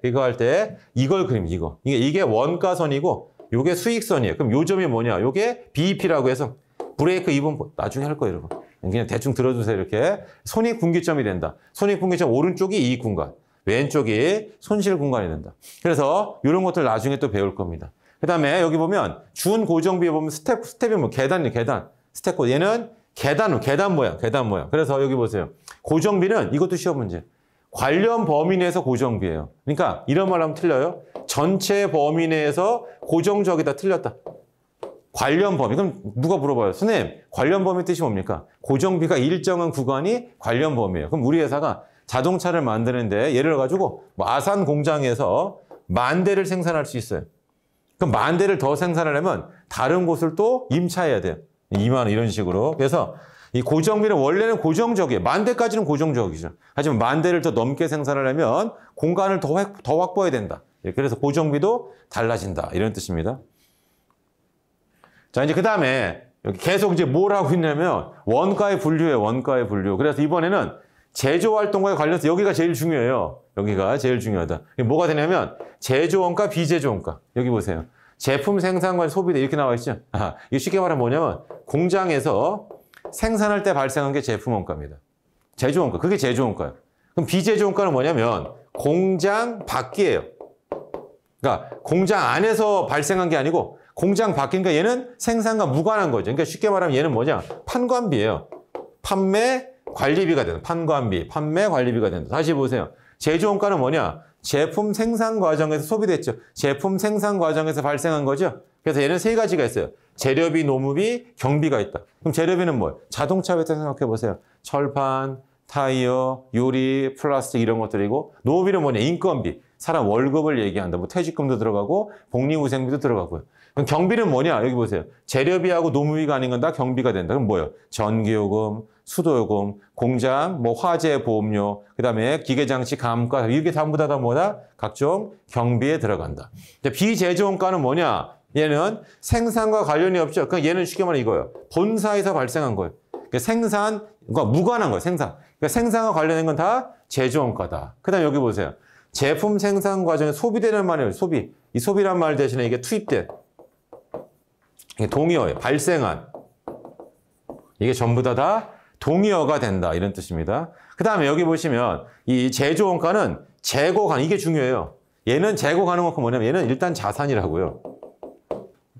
이걸 그림 이거. 이게 원가선이고 요게 수익선이에요. 그럼 요 점이 뭐냐? 요게 BEP라고 해서 브레이크 이번 나중에 할 거예요, 여러분. 그냥 대충 들어주세요, 이렇게. 손익분기점이 된다. 손익분기점 오른쪽이 이익 공간, 왼쪽이 손실 공간이 된다. 그래서 이런 것들 나중에 또 배울 겁니다. 그다음에 여기 보면 준고정비에 보면 스텝이 뭐 계단. 스텝 얘는 계단 모양. 그래서 여기 보세요. 고정비는 이것도 시험 문제. 관련 범위 내에서 고정비예요. 그러니까 이런 말 하면 틀려요. 전체 범위 내에서 고정적이다 틀렸다. 관련 범위. 그럼 누가 물어봐요? 선생님, 관련 범위 뜻이 뭡니까? 고정비가 일정한 구간이 관련 범위예요. 그럼 우리 회사가 자동차를 만드는데 예를 가지고 뭐 아산 공장에서 10,000대를 생산할 수 있어요. 그럼 10,000대를 더 생산하려면 다른 곳을 또 임차해야 돼요. 2만 이런 식으로. 그래서 이 고정비는 원래는 고정적이에요. 10,000대까지는 고정적이죠. 하지만 10,000대를 더 넘게 생산하려면 공간을 더 확보해야 된다. 그래서 고정비도 달라진다. 이런 뜻입니다. 자, 이제 그 다음에 계속 이제 뭘 하고 있냐면 원가의 분류예요. 원가의 분류. 그래서 이번에는 제조활동과에 관련해서 여기가 제일 중요해요. 여기가 제일 중요하다. 뭐가 되냐면 제조원가, 비제조원가. 여기 보세요. 제품 생산과 소비대 이렇게 나와 있죠. 이게 쉽게 말하면 뭐냐면 공장에서 생산할 때 발생한 게 제품 원가입니다. 제조원가. 그게 제조원가예요. 그럼 비제조원가는 뭐냐면 공장 밖이에요. 그러니까 공장 안에서 발생한 게 아니고 공장 밖이니까 얘는 생산과 무관한 거죠. 그러니까 쉽게 말하면 얘는 뭐냐? 판관비예요. 판매 관리비가 된다. 판관비, 판매 관리비가 된다. 다시 보세요. 제조원가는 뭐냐? 제품 생산 과정에서 소비됐죠. 제품 생산 과정에서 발생한 거죠. 그래서 얘는 세 가지가 있어요. 재료비, 노무비, 경비가 있다. 그럼 재료비는 뭐예요? 자동차 회사 생각해 보세요. 철판, 타이어, 유리, 플라스틱 이런 것들이고 노무비는 뭐냐? 인건비. 사람 월급을 얘기한다. 뭐 퇴직금도 들어가고 복리후생비도 들어가고요. 그럼 경비는 뭐냐? 여기 보세요. 재료비하고 노무비가 아닌 건 다 경비가 된다. 그럼 뭐예요? 전기요금, 수도요금, 공장, 뭐 화재 보험료, 그다음에 기계장치 감가 이게 전부 다 뭐다? 각종 경비에 들어간다. 비제조원가는 뭐냐? 얘는 생산과 관련이 없죠. 그러니까 얘는 쉽게 말하면 이거예요. 본사에서 발생한 거예요. 그러니까 그러니까 무관한 거예요. 그러니까 생산과 관련된 건 다 제조원가다. 그다음에 여기 보세요. 제품 생산 과정에 소비되는 말이에요. 소비. 이 소비란 말 대신에 이게 투입된 이게 동의어예요. 발생한. 이게 전부 다 동의어가 된다. 이런 뜻입니다. 그 다음에 여기 보시면 이 제조원가는 재고 가능. 이게 중요해요. 얘는 재고 가능만큼 뭐냐면 얘는 일단 자산이라고요.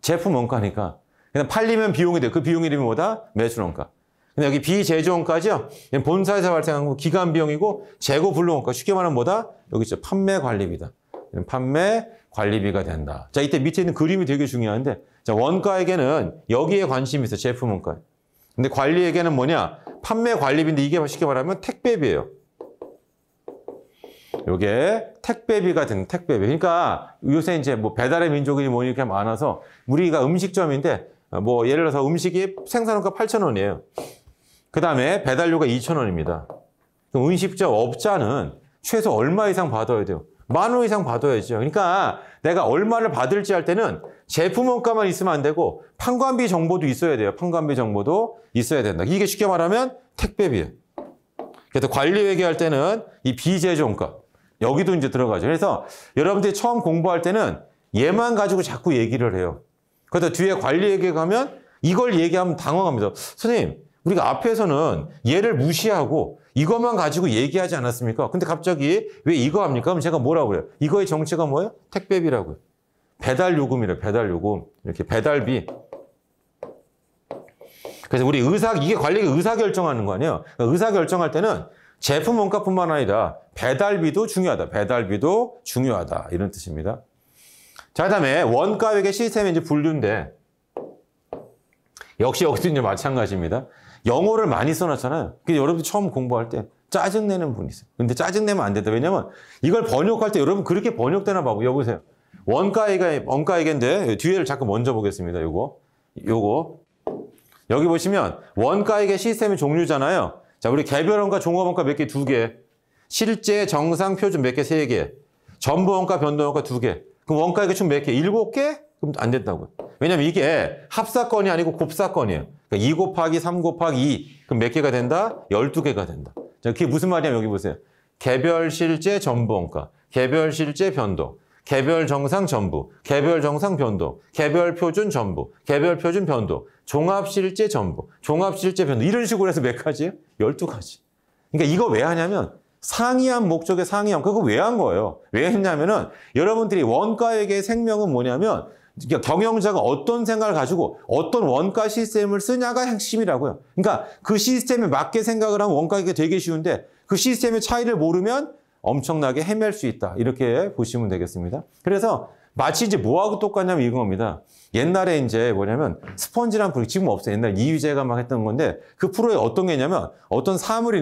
제품 원가니까. 그냥 팔리면 비용이 돼요. 그 비용 이름이 뭐다? 매출원가. 근데 여기 비제조원가죠? 얘는 본사에서 발생한 거 기간 비용이고 재고 불능원가. 쉽게 말하면 뭐다? 여기 있죠. 판매 관리비다. 판매 관리비가 된다. 자, 이때 밑에 있는 그림이 되게 중요한데 자, 원가에게는 여기에 관심이 있어요. 제품 원가에. 근데 관리에게는 뭐냐? 판매 관리비인데 이게 쉽게 말하면 택배비예요. 요게 택배비가 된 택배비. 그러니까 요새 이제 뭐 배달의 민족이 뭐 이렇게 많아서 우리가 음식점인데 뭐 예를 들어서 음식이 생산원가 8,000원이에요. 그 다음에 배달료가 2,000원입니다. 음식점 업자는 최소 얼마 이상 받아야 돼요? 10,000원 이상 받아야죠. 그러니까 내가 얼마를 받을지 할 때는 제품 원가만 있으면 안 되고 판관비 정보도 있어야 돼요. 판관비 정보도 있어야 된다. 이게 쉽게 말하면 택배비예요. 그래서 관리회계할 때는 이 비제조원가 여기도 이제 들어가죠. 그래서 여러분들이 처음 공부할 때는 얘만 가지고 자꾸 얘기를 해요. 그래서 뒤에 관리회계 가면 이걸 얘기하면 당황합니다. 선생님, 우리가 앞에서는 얘를 무시하고 이것만 가지고 얘기하지 않았습니까? 근데 갑자기 왜 이거 합니까? 그럼 제가 뭐라고 그래요? 이거의 정체가 뭐예요? 택배비라고요. 배달요금이래요. 배달요금. 이렇게 배달비. 그래서 우리 이게 관리가 의사결정하는 거 아니에요? 그러니까 의사결정할 때는 제품 원가뿐만 아니라 배달비도 중요하다. 배달비도 중요하다. 이런 뜻입니다. 자, 그 다음에 원가회계 시스템의 이제 분류인데 역시 여기도 이제 마찬가지입니다. 영어를 많이 써놨잖아요. 근데 여러분들 처음 공부할 때 짜증내는 분이 있어요. 근데 짜증내면 안 된다. 왜냐면 이걸 번역할 때 여러분 그렇게 번역되나 봐요. 여기 보세요. 원가회계인데 뒤에를 자꾸 먼저 보겠습니다. 요거. 여기 보시면 원가회계 시스템의 종류잖아요. 자, 우리 개별원가, 종합원가 몇 개? 2개. 실제, 정상, 표준 몇 개? 3개. 전부 원가, 변동 원가 2개. 그럼 원가액이 총 몇 개? 7개? 그럼 안 된다고요. 왜냐면 이게 합사건이 아니고 곱사건이에요. 그러니까 2 곱하기 3 곱하기 2. 그럼 몇 개가 된다? 12개가 된다. 자, 그게 무슨 말이냐면 여기 보세요. 개별 실제 전부 원가, 개별 실제 변동, 개별 정상 전부, 개별 정상 변동, 개별 표준 전부, 개별 표준 변동, 종합 실제 전부, 종합 실제 변동. 이런 식으로 해서 몇 가지예요? 12가지. 그러니까 이거 왜 하냐면 상이한 목적의 상이함. 그거 왜 한 거예요? 왜 했냐면은 여러분들이 원가액의 생명은 뭐냐면 경영자가 어떤 생각을 가지고 어떤 원가 시스템을 쓰냐가 핵심이라고요. 그러니까 그 시스템에 맞게 생각을 하면 원가액이 되게 쉬운데 그 시스템의 차이를 모르면 엄청나게 헤맬 수 있다. 이렇게 보시면 되겠습니다. 그래서 마치 이제 뭐하고 똑같냐면 이겁니다. 옛날에 이제 뭐냐면 스펀지란 프로, 지금 없어요. 옛날 이휘재가 막 했던 건데 그 프로에 어떤 게 있냐면 어떤 사물이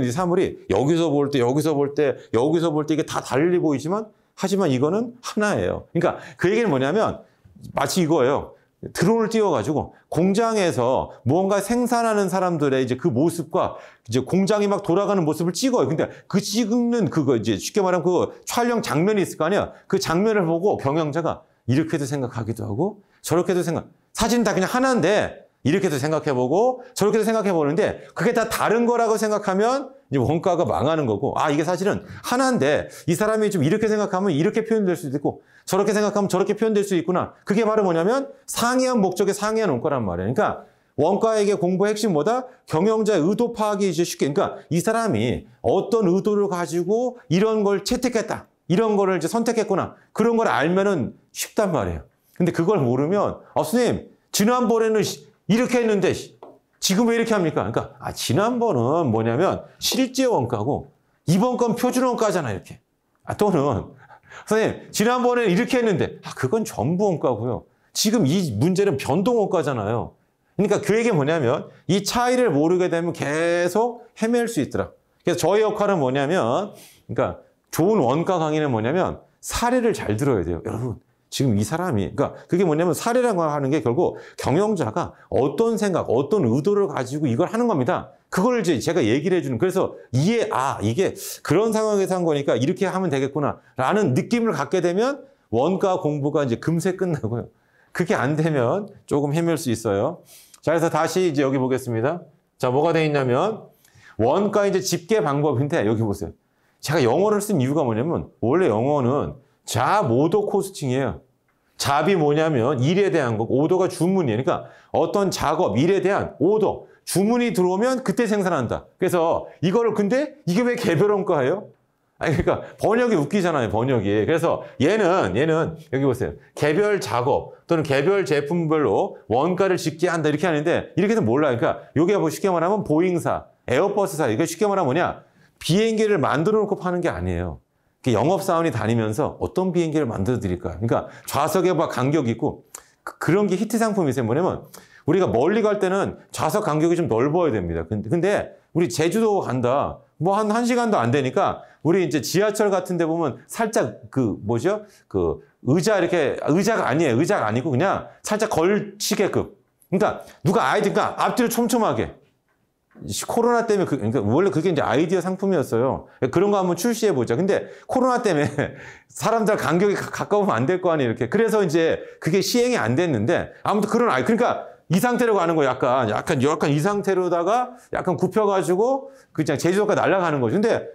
여기서 볼 때, 여기서 볼 때, 여기서 볼 때 이게 다 달리 보이지만 하지만 이거는 하나예요. 그러니까 그 얘기는 뭐냐면 마치 이거예요. 드론을 띄워가지고 공장에서 무언가 생산하는 사람들의 이제 그 모습과 이제 공장이 막 돌아가는 모습을 찍어요. 근데 그 찍는 그거 이제 쉽게 말하면 그 촬영 장면이 있을 거 아니야. 그 장면을 보고 경영자가 이렇게도 생각하기도 하고 저렇게도 사진 다 그냥 하나인데 이렇게도 생각해보고 저렇게도 생각해보는데 그게 다 다른 거라고 생각하면 이제 원가가 망하는 거고, 아, 이게 사실은 하나인데 이 사람이 좀 이렇게 생각하면 이렇게 표현될 수도 있고 저렇게 생각하면 저렇게 표현될 수 있구나. 그게 바로 뭐냐면 상이한 목적의 상이한 원가란 말이에요. 그러니까 원가액의 공부의 핵심 뭐다? 경영자의 의도 파악이 이제 쉽게. 그러니까 이 사람이 어떤 의도를 가지고 이런 걸 채택했다. 이런 거를 이제 선택했구나. 그런 걸 알면은 쉽단 말이에요. 근데 그걸 모르면, 선생님, 지난번에는 이렇게 했는데 지금 왜 이렇게 합니까? 그러니까, 지난번은 뭐냐면 실제 원가고 이번 건 표준 원가잖아, 이렇게. 또는, 선생님, 지난번에는 이렇게 했는데, 그건 전부 원가고요. 지금 이 문제는 변동 원가잖아요. 그러니까 그 얘기가 뭐냐면 이 차이를 모르게 되면 계속 헤맬 수 있더라. 그래서 저의 역할은 뭐냐면, 그러니까 좋은 원가 강의는 뭐냐면 사례를 잘 들어야 돼요. 여러분, 지금 이 사람이, 그러니까 그게 뭐냐면 사례라고 하는 게 결국 경영자가 어떤 생각, 어떤 의도를 가지고 이걸 하는 겁니다. 그걸 이제 제가 얘기를 해주는, 그래서 이게 그런 상황에서 한 거니까 이렇게 하면 되겠구나 라는 느낌을 갖게 되면 원가 공부가 이제 금세 끝나고요. 그게 안 되면 조금 헤맬 수 있어요. 자, 그래서 다시 이제 여기 보겠습니다. 자, 뭐가 돼 있냐면 원가 이제 집계 방법인데 여기 보세요. 제가 영어를 쓴 이유가 뭐냐면 원래 영어는 잡, 오도, 코스팅이에요. 잡이 뭐냐면 일에 대한 거고 오도가 주문이에요. 그러니까 어떤 작업, 일에 대한 오도, 주문이 들어오면 그때 생산한다. 그래서 이거를 근데 이게 왜 개별 원가예요? 그러니까 번역이 웃기잖아요, 번역이. 그래서 얘는 여기 보세요. 개별 작업 또는 개별 제품별로 원가를 집계한다 이렇게 하는데 이렇게도 몰라요. 그러니까 이게 뭐 쉽게 말하면 보잉사, 에어버스사, 이게 쉽게 말하면 뭐냐? 비행기를 만들어 놓고 파는 게 아니에요. 영업사원이 다니면서 어떤 비행기를 만들어 드릴까요? 그러니까 좌석에 막 간격이 있고 그런 게 히트 상품이세요. 뭐냐면 우리가 멀리 갈 때는 좌석 간격이 좀 넓어야 됩니다. 근데 우리 제주도 간다. 뭐 한 1시간도 안 되니까 우리 이제 지하철 같은 데 보면 살짝 의자가 아니에요. 의자가 아니고 그냥 살짝 걸치게끔. 그러니까 누가 아이디가 앞뒤로 촘촘하게. 코로나 때문에 그러니까 원래 그게 이제 아이디어 상품이었어요. 그런 거 한번 출시해 보자. 근데 코로나 때문에 사람들 간격이 가까우면 안 될 거 아니에요. 이렇게. 그래서 이제 그게 시행이 안 됐는데 아무튼 그러니까 이 상태로 가는 거 약간 이 상태로다가 약간 굽혀가지고 그냥 제주도까지 날아가는 거죠. 근데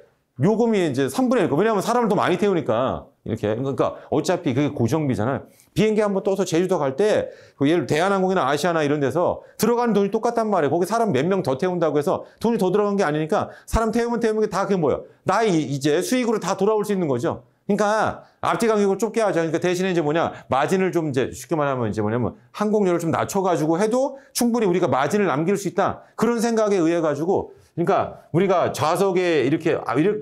요금이 이제 3분의 1. 왜냐하면 사람을 더 많이 태우니까 이렇게. 그러니까 어차피 그게 고정비잖아요. 비행기 한번 떠서 제주도 갈 때 예를 대한항공이나 아시아나 이런 데서 들어가는 돈이 똑같단 말이에요. 거기 사람 몇 명 더 태운다고 해서 돈이 더 들어간 게 아니니까 사람 태우면 다 그게 뭐예요? 나의 이제 수익으로 다 돌아올 수 있는 거죠. 그러니까 앞뒤 간격을 좁게 하자. 그러니까 대신에 이제 마진을 좀 이제 쉽게 말하면 이제 뭐냐면 항공료를 좀 낮춰가지고 해도 충분히 우리가 마진을 남길 수 있다. 그런 생각에 의해 가지고 그러니까 우리가 좌석에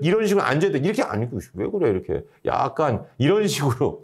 이런 식으로 앉아야 돼. 이렇게 아니고 왜 그래 이렇게 약간 이런 식으로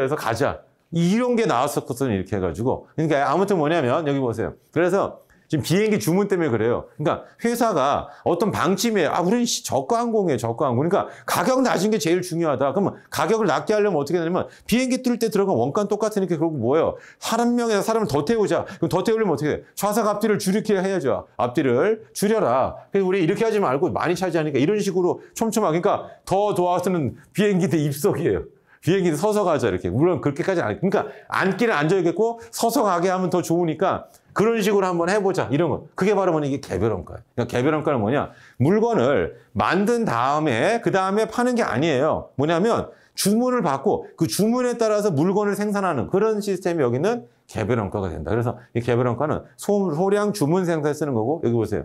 해서 가자. 이런 게 나왔었거든요. 이렇게 해가지고. 그러니까 아무튼 뭐냐면 여기 보세요. 그래서 지금 비행기 주문 때문에 그래요. 그러니까 회사가 어떤 방침에 우리는 저가 항공이에요. 저가 항공. 그러니까 가격 낮은 게 제일 중요하다. 그러면 가격을 낮게 하려면 어떻게 되냐면 비행기 뜰 때 들어간 원가는 똑같으니까 그러고 뭐예요? 한 명에서 사람을 더 태우자. 그럼 더 태우려면 어떻게 돼? 좌석 앞뒤를 줄이게 해야죠. 앞뒤를 줄여라. 그래서 우리 이렇게 하지 말고 많이 차지하니까 이런 식으로 촘촘하게. 그러니까 더 도와서는 비행기들 입석이에요. 비행기도 서서 가자 이렇게. 물론 그렇게까지 안. 그러니까 앉기는 앉아야겠고 서서 가게 하면 더 좋으니까 그런 식으로 한번 해보자 이런 거. 그게 바로 뭐냐 이게 개별원가예요. 그러니까 개별원가는 뭐냐 물건을 만든 다음에 그 다음에 파는 게 아니에요. 뭐냐면 주문을 받고 그 주문에 따라서 물건을 생산하는 그런 시스템이 여기는 개별원가가 된다. 그래서 이 개별원가는 소량 주문 생산에 쓰는 거고 여기 보세요.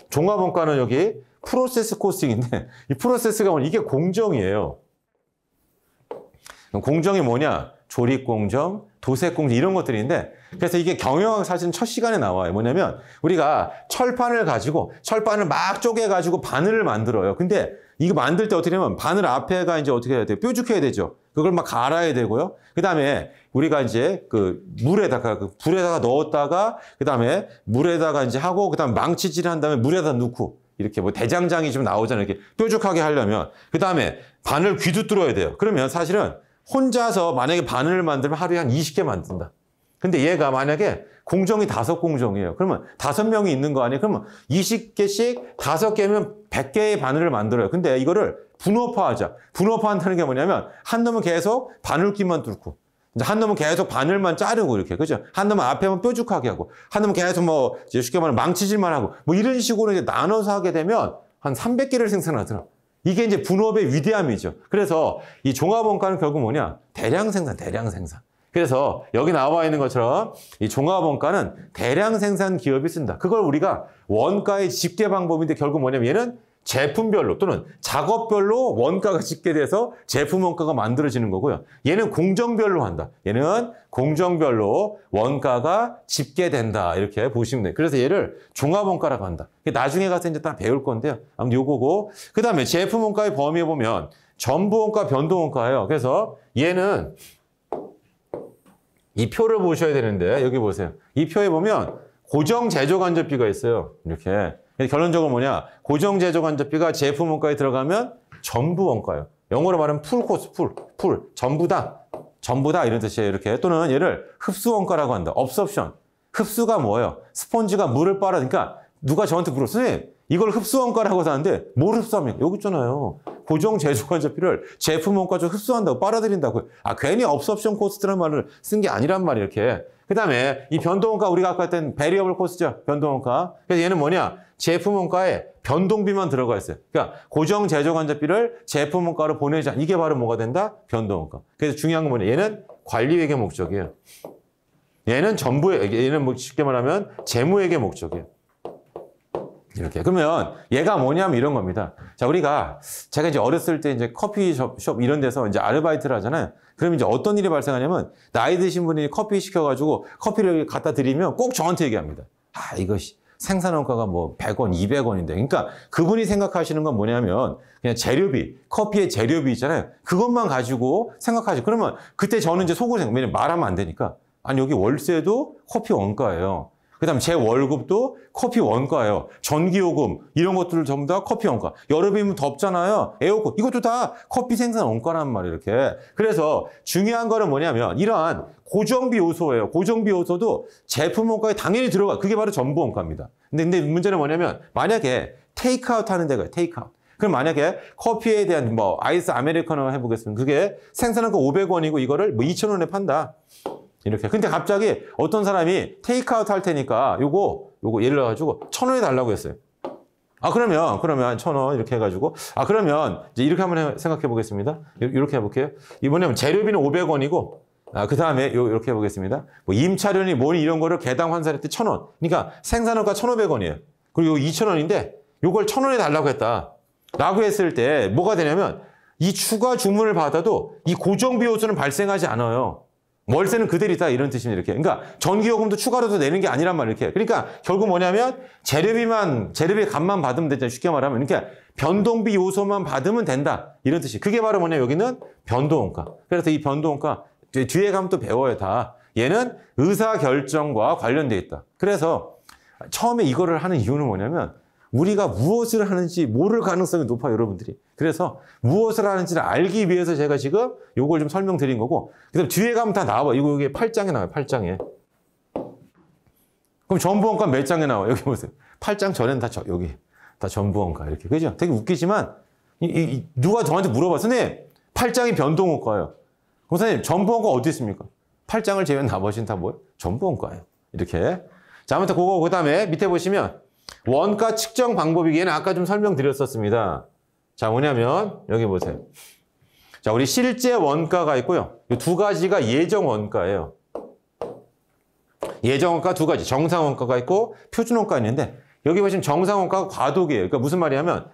종합원가는 여기 프로세스 코스팅인데 이 프로세스가 뭐냐 이게 공정이에요. 공정이 뭐냐? 조립공정, 도색공정 이런 것들인데 그래서 이게 경영학 사실은 첫 시간에 나와요. 뭐냐면 우리가 철판을 가지고 철판을 막 쪼개가지고 바늘을 만들어요. 근데 이거 만들 때 어떻게 되냐면 바늘 앞에가 이제 어떻게 해야 돼요? 뾰족해야 되죠. 그걸 막 갈아야 되고요. 그 다음에 우리가 이제 그 물에다가 불에다가 넣었다가 그 다음에 물에다가 이제 하고 그 다음에 망치질 한 다음에 물에다 넣고 이렇게 뭐 대장장이 좀 나오잖아요. 이렇게 뾰족하게 하려면 그 다음에 바늘 귀도 뚫어야 돼요. 그러면 사실은 혼자서 만약에 바늘을 만들면 하루에 한 20개 만든다. 근데 얘가 만약에 공정이 5공정이에요. 그러면 5명이 있는 거 아니에요? 그러면 20개씩 5개면 100개의 바늘을 만들어요. 근데 이거를 분업화하자. 분업화한다는 게 뭐냐면 한 놈은 계속 바늘기만 뚫고 이제 한 놈은 계속 바늘만 자르고 이렇게 그죠? 한 놈은 앞에만 뾰족하게 하고 한 놈은 계속 뭐 쉽게 말하면 망치질만 하고 뭐 이런 식으로 이제 나눠서 하게 되면 한 300개를 생산하더라. 이게 이제 분업의 위대함이죠. 그래서 이 종합원가는 결국 뭐냐? 대량 생산, 대량 생산. 그래서 여기 나와 있는 것처럼 이 종합원가는 대량 생산 기업이 쓴다. 그걸 우리가 원가의 집계 방법인데 결국 뭐냐면 얘는 제품별로 또는 작업별로 원가가 집계돼서 제품 원가가 만들어지는 거고요. 얘는 공정별로 한다. 얘는 공정별로 원가가 집계된다. 이렇게 보시면 돼요. 그래서 얘를 종합원가라고 한다. 나중에 가서 이제 다 배울 건데요. 아무튼 요거고. 그 다음에 제품 원가의 범위에 보면 전부원가, 변동원가예요. 그래서 얘는 이 표를 보셔야 되는데 여기 보세요. 이 표에 보면 고정 제조간접비가 있어요. 이렇게. 결론적으로 뭐냐? 고정 제조간접비가 제품 원가에 들어가면 전부 원가예요. 영어로 말하면 풀 코스, 풀. 전부다. 전부다 이런 뜻이에요. 이렇게. 또는 얘를 흡수 원가라고 한다. 업섭션. 흡수가 뭐예요? 스펀지가 물을 빨아니까 누가 저한테 물었어. 선생님, 이걸 흡수 원가라고 하는데 뭘 흡수합니까? 여기 있잖아요. 고정 제조간접비를 제품 원가 좀 흡수한다고 빨아들인다고. 괜히 업섭션 코스트라는 말을 쓴 게 아니란 말이에요. 이렇게. 그 다음에 이 변동원가 우리가 아까 했던 베리어블 코스트죠. 변동원가. 그래서 얘는 뭐냐? 제품 원가에 변동비만 들어가 있어요. 그러니까 고정 제조간접비를 제품 원가로 보내자. 이게 바로 뭐가 된다? 변동원가. 그래서 중요한 건 뭐냐? 얘는 관리회계 목적이에요. 얘는 얘는 뭐 쉽게 말하면 재무회계 목적이에요. 이렇게. 그러면 얘가 뭐냐면 이런 겁니다. 자, 제가 이제 어렸을 때 이제 커피숍 이런 데서 이제 아르바이트를 하잖아요. 그러면 이제 어떤 일이 발생하냐면 나이 드신 분이 커피 시켜가지고 커피를 갖다 드리면 꼭 저한테 얘기합니다. 이거 생산원가가 뭐 100원, 200원인데. 그러니까 그분이 생각하시는 건 뭐냐면 그냥 재료비, 커피의 재료비 있잖아요. 그것만 가지고 생각하죠. 그러면 그때 저는 이제 속으로 왜냐면 말하면 안 되니까. 아니, 여기 월세도 커피 원가예요. 그 다음에 제 월급도 커피 원가예요. 전기요금 이런 것들을 전부 다 커피 원가. 여름이면 덥잖아요. 에어컨 이것도 다 커피 생산 원가란 말이에요. 이렇게. 그래서 중요한 거는 뭐냐면 이러한 고정비 요소예요. 고정비 요소도 제품 원가에 당연히 들어가. 그게 바로 전부 원가입니다. 근데 문제는 뭐냐면 만약에 테이크아웃 하는 데가 테이크아웃. 그럼 만약에 커피에 대한 뭐 아이스 아메리카노 해보겠습니다. 그게 생산원가 500원이고 이거를 뭐 2,000원에 판다. 이렇게. 근데 갑자기 어떤 사람이 테이크아웃 할 테니까 요거 예를 들어가지고 1,000원에 달라고 했어요. 그러면 1,000원 이렇게 해가지고 그러면 이제 이렇게 한번 생각해 보겠습니다. 이렇게 해볼게요. 이번에는 재료비는 500원이고 그 다음에 이렇게 해보겠습니다. 뭐 임차료니 뭐니 이런 거를 개당 환산할 때 1,000원. 그러니까 생산원가 1,500원이에요. 그리고 2,000원인데 요걸 1,000원에 달라고 했다. 라고 했을 때 뭐가 되냐면 이 추가 주문을 받아도 이 고정비 요소는 발생하지 않아요. 월세는 그대로다 이런 뜻입니다. 이렇게. 그러니까 전기요금도 추가로 더 내는 게 아니란 말이에요. 이렇게. 그러니까 결국 뭐냐면 재료비 값만 받으면 되잖아요. 쉽게 말하면. 그러니까 변동비 요소만 받으면 된다. 이런 뜻이. 그게 바로 뭐냐면 여기는 변동원가. 그래서 이 변동원가 뒤에 가면 또 배워요 다. 얘는 의사결정과 관련되어 있다. 그래서 처음에 이거를 하는 이유는 뭐냐면 우리가 무엇을 하는지 모를 가능성이 높아요, 여러분들이. 그래서 무엇을 하는지를 알기 위해서 제가 지금 요걸 좀 설명드린 거고, 그다음 뒤에 가면 다 나와요. 이게 8장에 나와요, 8장에. 그럼 전부원가 몇 장에 나와요? 여기 보세요. 8장 전에는 여기 다 전부원가 이렇게. 그죠? 되게 웃기지만 누가 저한테 물어봤어. 네, 8장이 변동원가예요. 그럼 선생님, 전부원가 어디 있습니까? 8장을 제외한 나머지는 다 뭐예요? 전부원가예요. 이렇게. 자, 아무튼 그거 그다음에 밑에 보시면 원가 측정 방법이 얘는 아까 좀 설명드렸었습니다. 자, 뭐냐면 여기 보세요. 자, 우리 실제 원가가 있고요. 이 두 가지가 예정 원가예요. 예정 원가 두 가지. 정상 원가가 있고 표준 원가가 있는데 여기 보시면 정상 원가가 과도기예요. 그러니까 무슨 말이냐면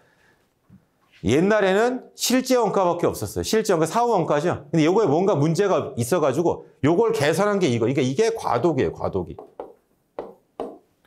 옛날에는 실제 원가밖에 없었어요. 실제 원가 사후 원가죠. 근데 이거에 뭔가 문제가 있어가지고 이걸 개선한 게 이거. 그러니까 이게 과도기예요. 과도기.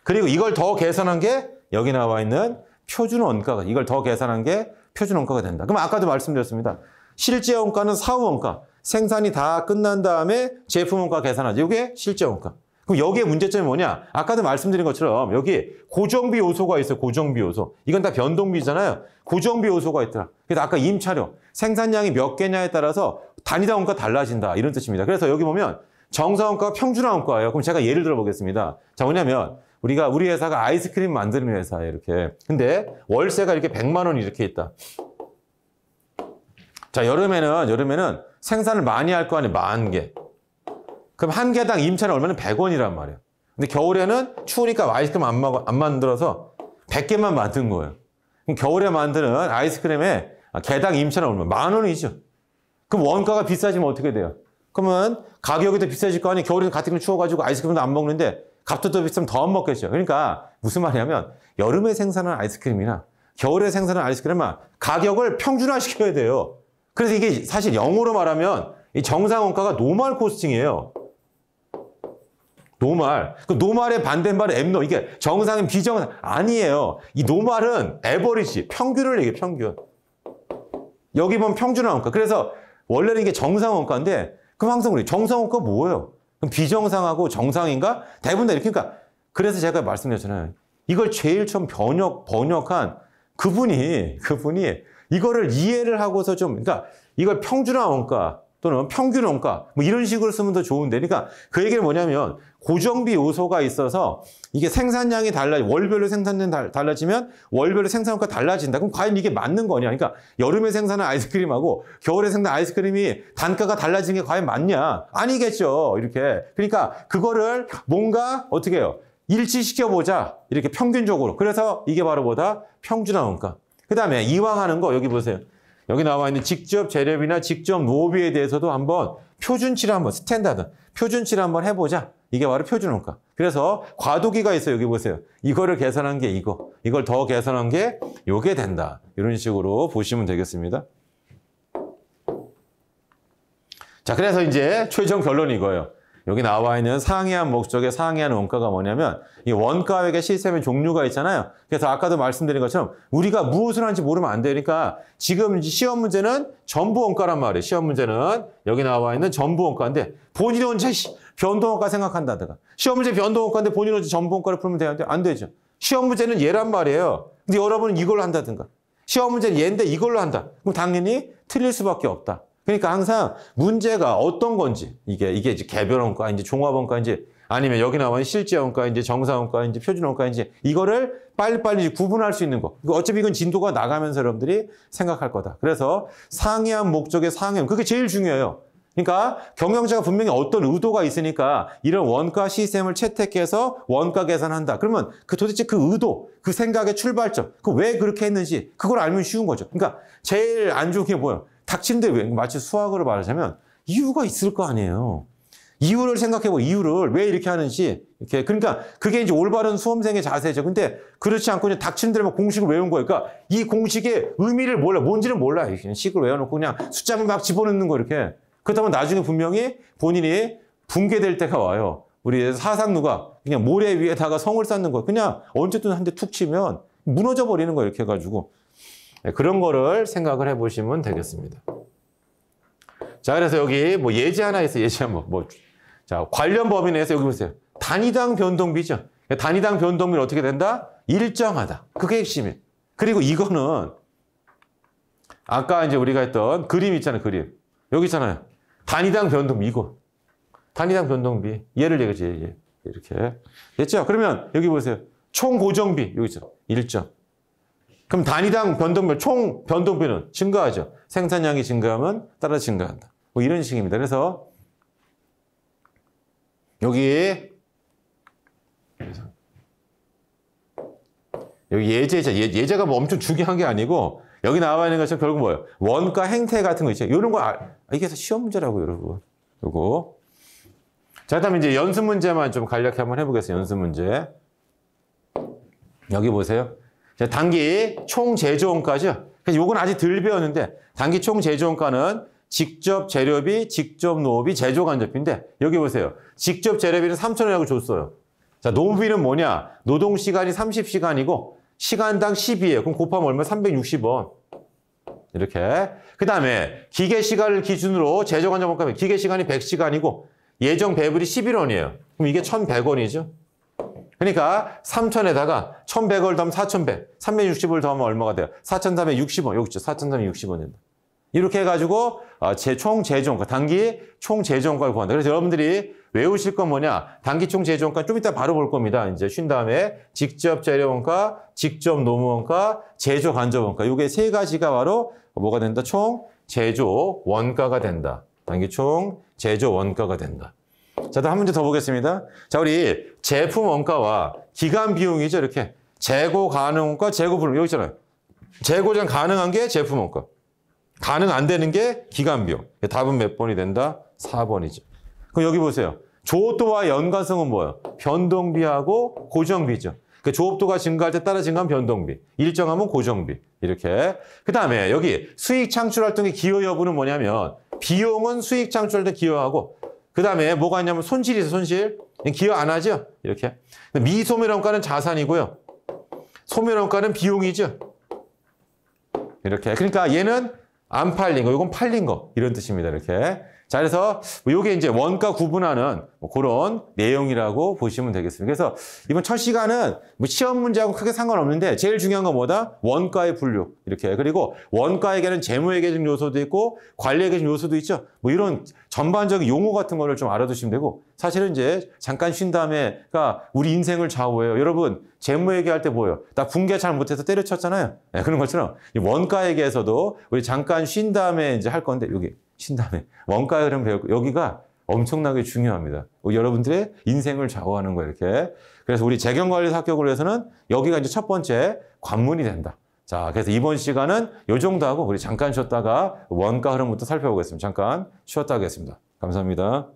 그리고 이걸 더 개선한 게 여기 나와 있는 표준 원가가, 이걸 더 개선한 게 표준 원가가 된다. 그럼 아까도 말씀드렸습니다. 실제 원가는 사후 원가, 생산이 다 끝난 다음에 제품 원가 계산하죠. 이게 실제 원가. 그럼 여기에 문제점이 뭐냐? 아까도 말씀드린 것처럼 여기 고정비 요소가 있어요. 고정비 요소. 이건 다 변동비잖아요. 고정비 요소가 있더라. 그래서 아까 임차료, 생산량이 몇 개냐에 따라서 단위당 원가 달라진다. 이런 뜻입니다. 그래서 여기 보면 정상 원가가 평준화 원가예요. 그럼 제가 예를 들어 보겠습니다. 자, 뭐냐면 우리 회사가 아이스크림 만드는 회사예요, 이렇게. 근데 월세가 이렇게 100만 원이 이렇게 있다. 자, 여름에는 생산을 많이 할 거 아니에요, 10,000개. 그럼 한 개당 임차는 얼마는 100원이란 말이에요. 근데 겨울에는 추우니까 아이스크림 안 만들어서 100개만 만든 거예요. 그럼 겨울에 만드는 아이스크림에 개당 임차는 얼마? 10,000원이죠. 그럼 원가가 비싸지면 어떻게 돼요? 그러면 가격이 더 비싸질 거 아니에요. 겨울에는 가뜩이나 추워가지고 아이스크림도 안 먹는데 값도 더 비싸면 더 안 먹겠죠. 그러니까 무슨 말이냐면 여름에 생산하는 아이스크림이나 겨울에 생산하는 아이스크림은 가격을 평준화시켜야 돼요. 그래서 이게 사실 영어로 말하면 이 정상 원가가 노멀 코스팅이에요. 노멀. 그 노멀의 반대말은 앱노. 이게 정상인 비정상 아니에요. 이 노멀은 에버리지, 평균을 얘기해요. 평균. 여기 보면 평준화 원가. 그래서 원래는 이게 정상 원가인데 그럼 항상 우리 정상 원가 뭐예요? 그럼 비정상하고 정상인가? 대부분 다 이렇게. 그러니까 그래서 제가 말씀드렸잖아요. 이걸 제일 처음 번역한 그분이 이거를 이해를 하고서 좀, 그러니까 이걸 평준화 원가 또는 평균 원가 뭐 이런 식으로 쓰면 더 좋은데, 그러니까 그 얘기는 뭐냐면 고정비 요소가 있어서 이게 생산량이 월별로 생산량 달라지면 월별로 생산원가 달라진다. 그럼 과연 이게 맞는 거냐? 그러니까 여름에 생산한 아이스크림하고 겨울에 생산한 아이스크림이 단가가 달라진 게 과연 맞냐? 아니겠죠. 이렇게. 그러니까 그거를 뭔가 어떻게 해요? 일치시켜보자. 이렇게 평균적으로. 그래서 이게 바로 뭐다? 평준화 원가. 그 다음에 이왕 하는 거 여기 보세요. 여기 나와 있는 직접 재료비나 직접 노비에 대해서도 한번 표준치를 한번 스탠다드 표준치를 한번 해보자. 이게 바로 표준원가. 그래서 과도기가 있어요. 여기 보세요. 이거를 계산한 게 이걸 더 계산한 게 요게 된다. 이런 식으로 보시면 되겠습니다. 자, 그래서 이제 최종 결론이 이거예요. 여기 나와 있는 상이한 목적의 상이한 원가가 뭐냐면 이 원가액의 시스템의 종류가 있잖아요. 그래서 아까도 말씀드린 것처럼 우리가 무엇을 하는지 모르면 안 돼요. 그러니까 지금 시험 문제는 전부 원가란 말이에요. 시험 문제는 여기 나와 있는 전부 원가인데 본인이 언제 변동원가 생각한다든가. 시험 문제 변동원가인데 본인이 언제 전부 원가를 풀면 되는데 안 되죠. 시험 문제는 얘란 말이에요. 근데 여러분은 이걸로 한다든가. 시험 문제는 얘인데 이걸로 한다. 그럼 당연히 틀릴 수밖에 없다. 그러니까 항상 문제가 어떤 건지 이게 이제 개별원가인지 종합원가인지 아니면 여기 나와 있는 실제원가인지 정상원가인지 표준원가인지 이거를 빨리빨리 구분할 수 있는 거. 어차피 이건 진도가 나가면서 여러분들이 생각할 거다. 그래서 상이한 목적의 상이함. 그게 제일 중요해요. 그러니까 경영자가 분명히 어떤 의도가 있으니까 이런 원가 시스템을 채택해서 원가 계산한다. 그러면 도대체 그 의도, 그 생각의 출발점, 그 왜 그렇게 했는지 그걸 알면 쉬운 거죠. 그러니까 제일 안 좋은 게 뭐예요? 닥치는데 왜? 마치 수학으로 말하자면 이유가 있을 거 아니에요. 이유를 생각해보. 이유를 왜 이렇게 하는지. 이렇게. 그러니까 그게 이제 올바른 수험생의 자세죠. 근데 그렇지 않고 그냥 닥치는 대로 공식을 외운 거예요. 그러니까 이 공식의 의미를 몰라. 뭔지는 몰라. 그냥 식을 외워놓고 그냥 숫자만 막 집어넣는 거 이렇게. 그렇다면 나중에 분명히 본인이 붕괴될 때가 와요. 우리 사상누가 그냥 모래 위에다가 성을 쌓는 거예요. 그냥 언제든 한 대 툭 치면 무너져 버리는 거예요. 이렇게 해가지고. 그런 거를 생각을 해보시면 되겠습니다. 자, 그래서 여기 뭐 예제 하나 있어요. 예제 한번. 자, 관련 법인에서 여기 보세요. 단위당 변동비죠. 단위당 변동비는 어떻게 된다? 일정하다. 그게 핵심이에요. 그리고 이거는 아까 이제 우리가 했던 그림 있잖아요. 그림. 여기 있잖아요. 단위당 변동비 이거. 단위당 변동비. 얘를 얘기하지. 얘. 이렇게. 됐죠? 그러면 여기 보세요. 총 고정비. 여기 있죠. 일정. 그럼 단위당 변동비, 총 변동비는 증가하죠. 생산량이 증가하면 따라 증가한다. 뭐 이런 식입니다. 그래서 여기 예제죠. 예제가 뭐 엄청 중요한 게 아니고 여기 나와 있는 것은 결국 뭐예요? 원가 행태 같은 거 있죠. 이런 거 이게 시험 문제라고 여러분. 요거. 자, 그다음에 이제 연습 문제만 좀 간략히 한번 해보겠습니다. 연습 문제. 여기 보세요. 자, 단기 총 제조원가죠. 그래서 요건 아직 덜 배웠는데 단기 총 제조원가는 직접 재료비, 직접 노비, 제조 간접비인데 여기 보세요. 직접 재료비는 3,000원이라고 줬어요. 자, 노비는 뭐냐? 노동 시간이 30시간이고 시간당 10이에요. 그럼 곱하면 얼마? 360원. 이렇게. 그다음에 기계 시간을 기준으로 제조 간접원가면 기계 시간이 100시간이고 예정 배불이 11원이에요. 그럼 이게 1,100원이죠. 그러니까 3,000에다가 1,100을 더하면 4,100, 360을 더하면 얼마가 돼요? 4,360원. 여기 있죠. 4,360원 된다. 이렇게 해가지고 총 제조원가, 단기 총 제조원가를 구한다. 그래서 여러분들이 외우실 건 뭐냐? 단기 총 제조원가 좀 이따 바로 볼 겁니다. 이제 쉰 다음에 직접 재료원가, 직접 노무원가, 제조 간접원가. 이게 세 가지가 바로 뭐가 된다? 총 제조 원가가 된다. 단기 총 제조 원가가 된다. 자, 한 문제 더 보겠습니다. 자, 우리 제품 원가와 기간 비용이죠. 이렇게 재고 가능 원가, 재고 불능. 여기 있잖아요. 재고전 가능한 게 제품 원가. 가능 안 되는 게 기간 비용. 답은 몇 번이 된다? 4번이죠. 그럼 여기 보세요. 조업도와 연관성은 뭐예요? 변동비하고 고정비죠. 그 조업도가 증가할 때 따라 증가한 변동비. 일정하면 고정비. 이렇게. 그 다음에 여기 수익 창출 활동의 기여 여부는 뭐냐면 비용은 수익 창출할 때 기여하고 그 다음에 뭐가 있냐면 손실이 있어요. 손실. 기여 안 하죠? 이렇게. 미소멸원가는 자산이고요. 소멸원가는 비용이죠. 이렇게. 그러니까 얘는 안 팔린 거, 이건 팔린 거 이런 뜻입니다. 이렇게. 자, 그래서 이게 이제 원가 구분하는 그런 내용이라고 보시면 되겠습니다. 그래서 이번 첫 시간은 시험 문제하고 크게 상관없는데 제일 중요한 건 뭐다? 원가의 분류. 이렇게. 그리고 원가에게는 재무회계적 요소도 있고 관리회계적 요소도 있죠. 뭐 이런 전반적인 용어 같은 거를 좀 알아두시면 되고 사실은 이제 잠깐 쉰 다음에가 우리 인생을 좌우해요. 여러분 재무회계할 때 뭐예요? 나 분계 잘 못해서 때려쳤잖아요. 네, 그런 것처럼 원가회계에서도 우리 잠깐 쉰 다음에 이제 할 건데 여기 쉰 다음에 원가의 흐름 배우고 여기가 엄청나게 중요합니다. 여러분들의 인생을 좌우하는 거 이렇게. 그래서 우리 재경관리사 합격을 위해서는 여기가 이제 첫 번째 관문이 된다. 자, 그래서 이번 시간은 요 정도 하고 우리 잠깐 쉬었다가 원가 흐름부터 살펴보겠습니다. 잠깐 쉬었다 하겠습니다. 감사합니다.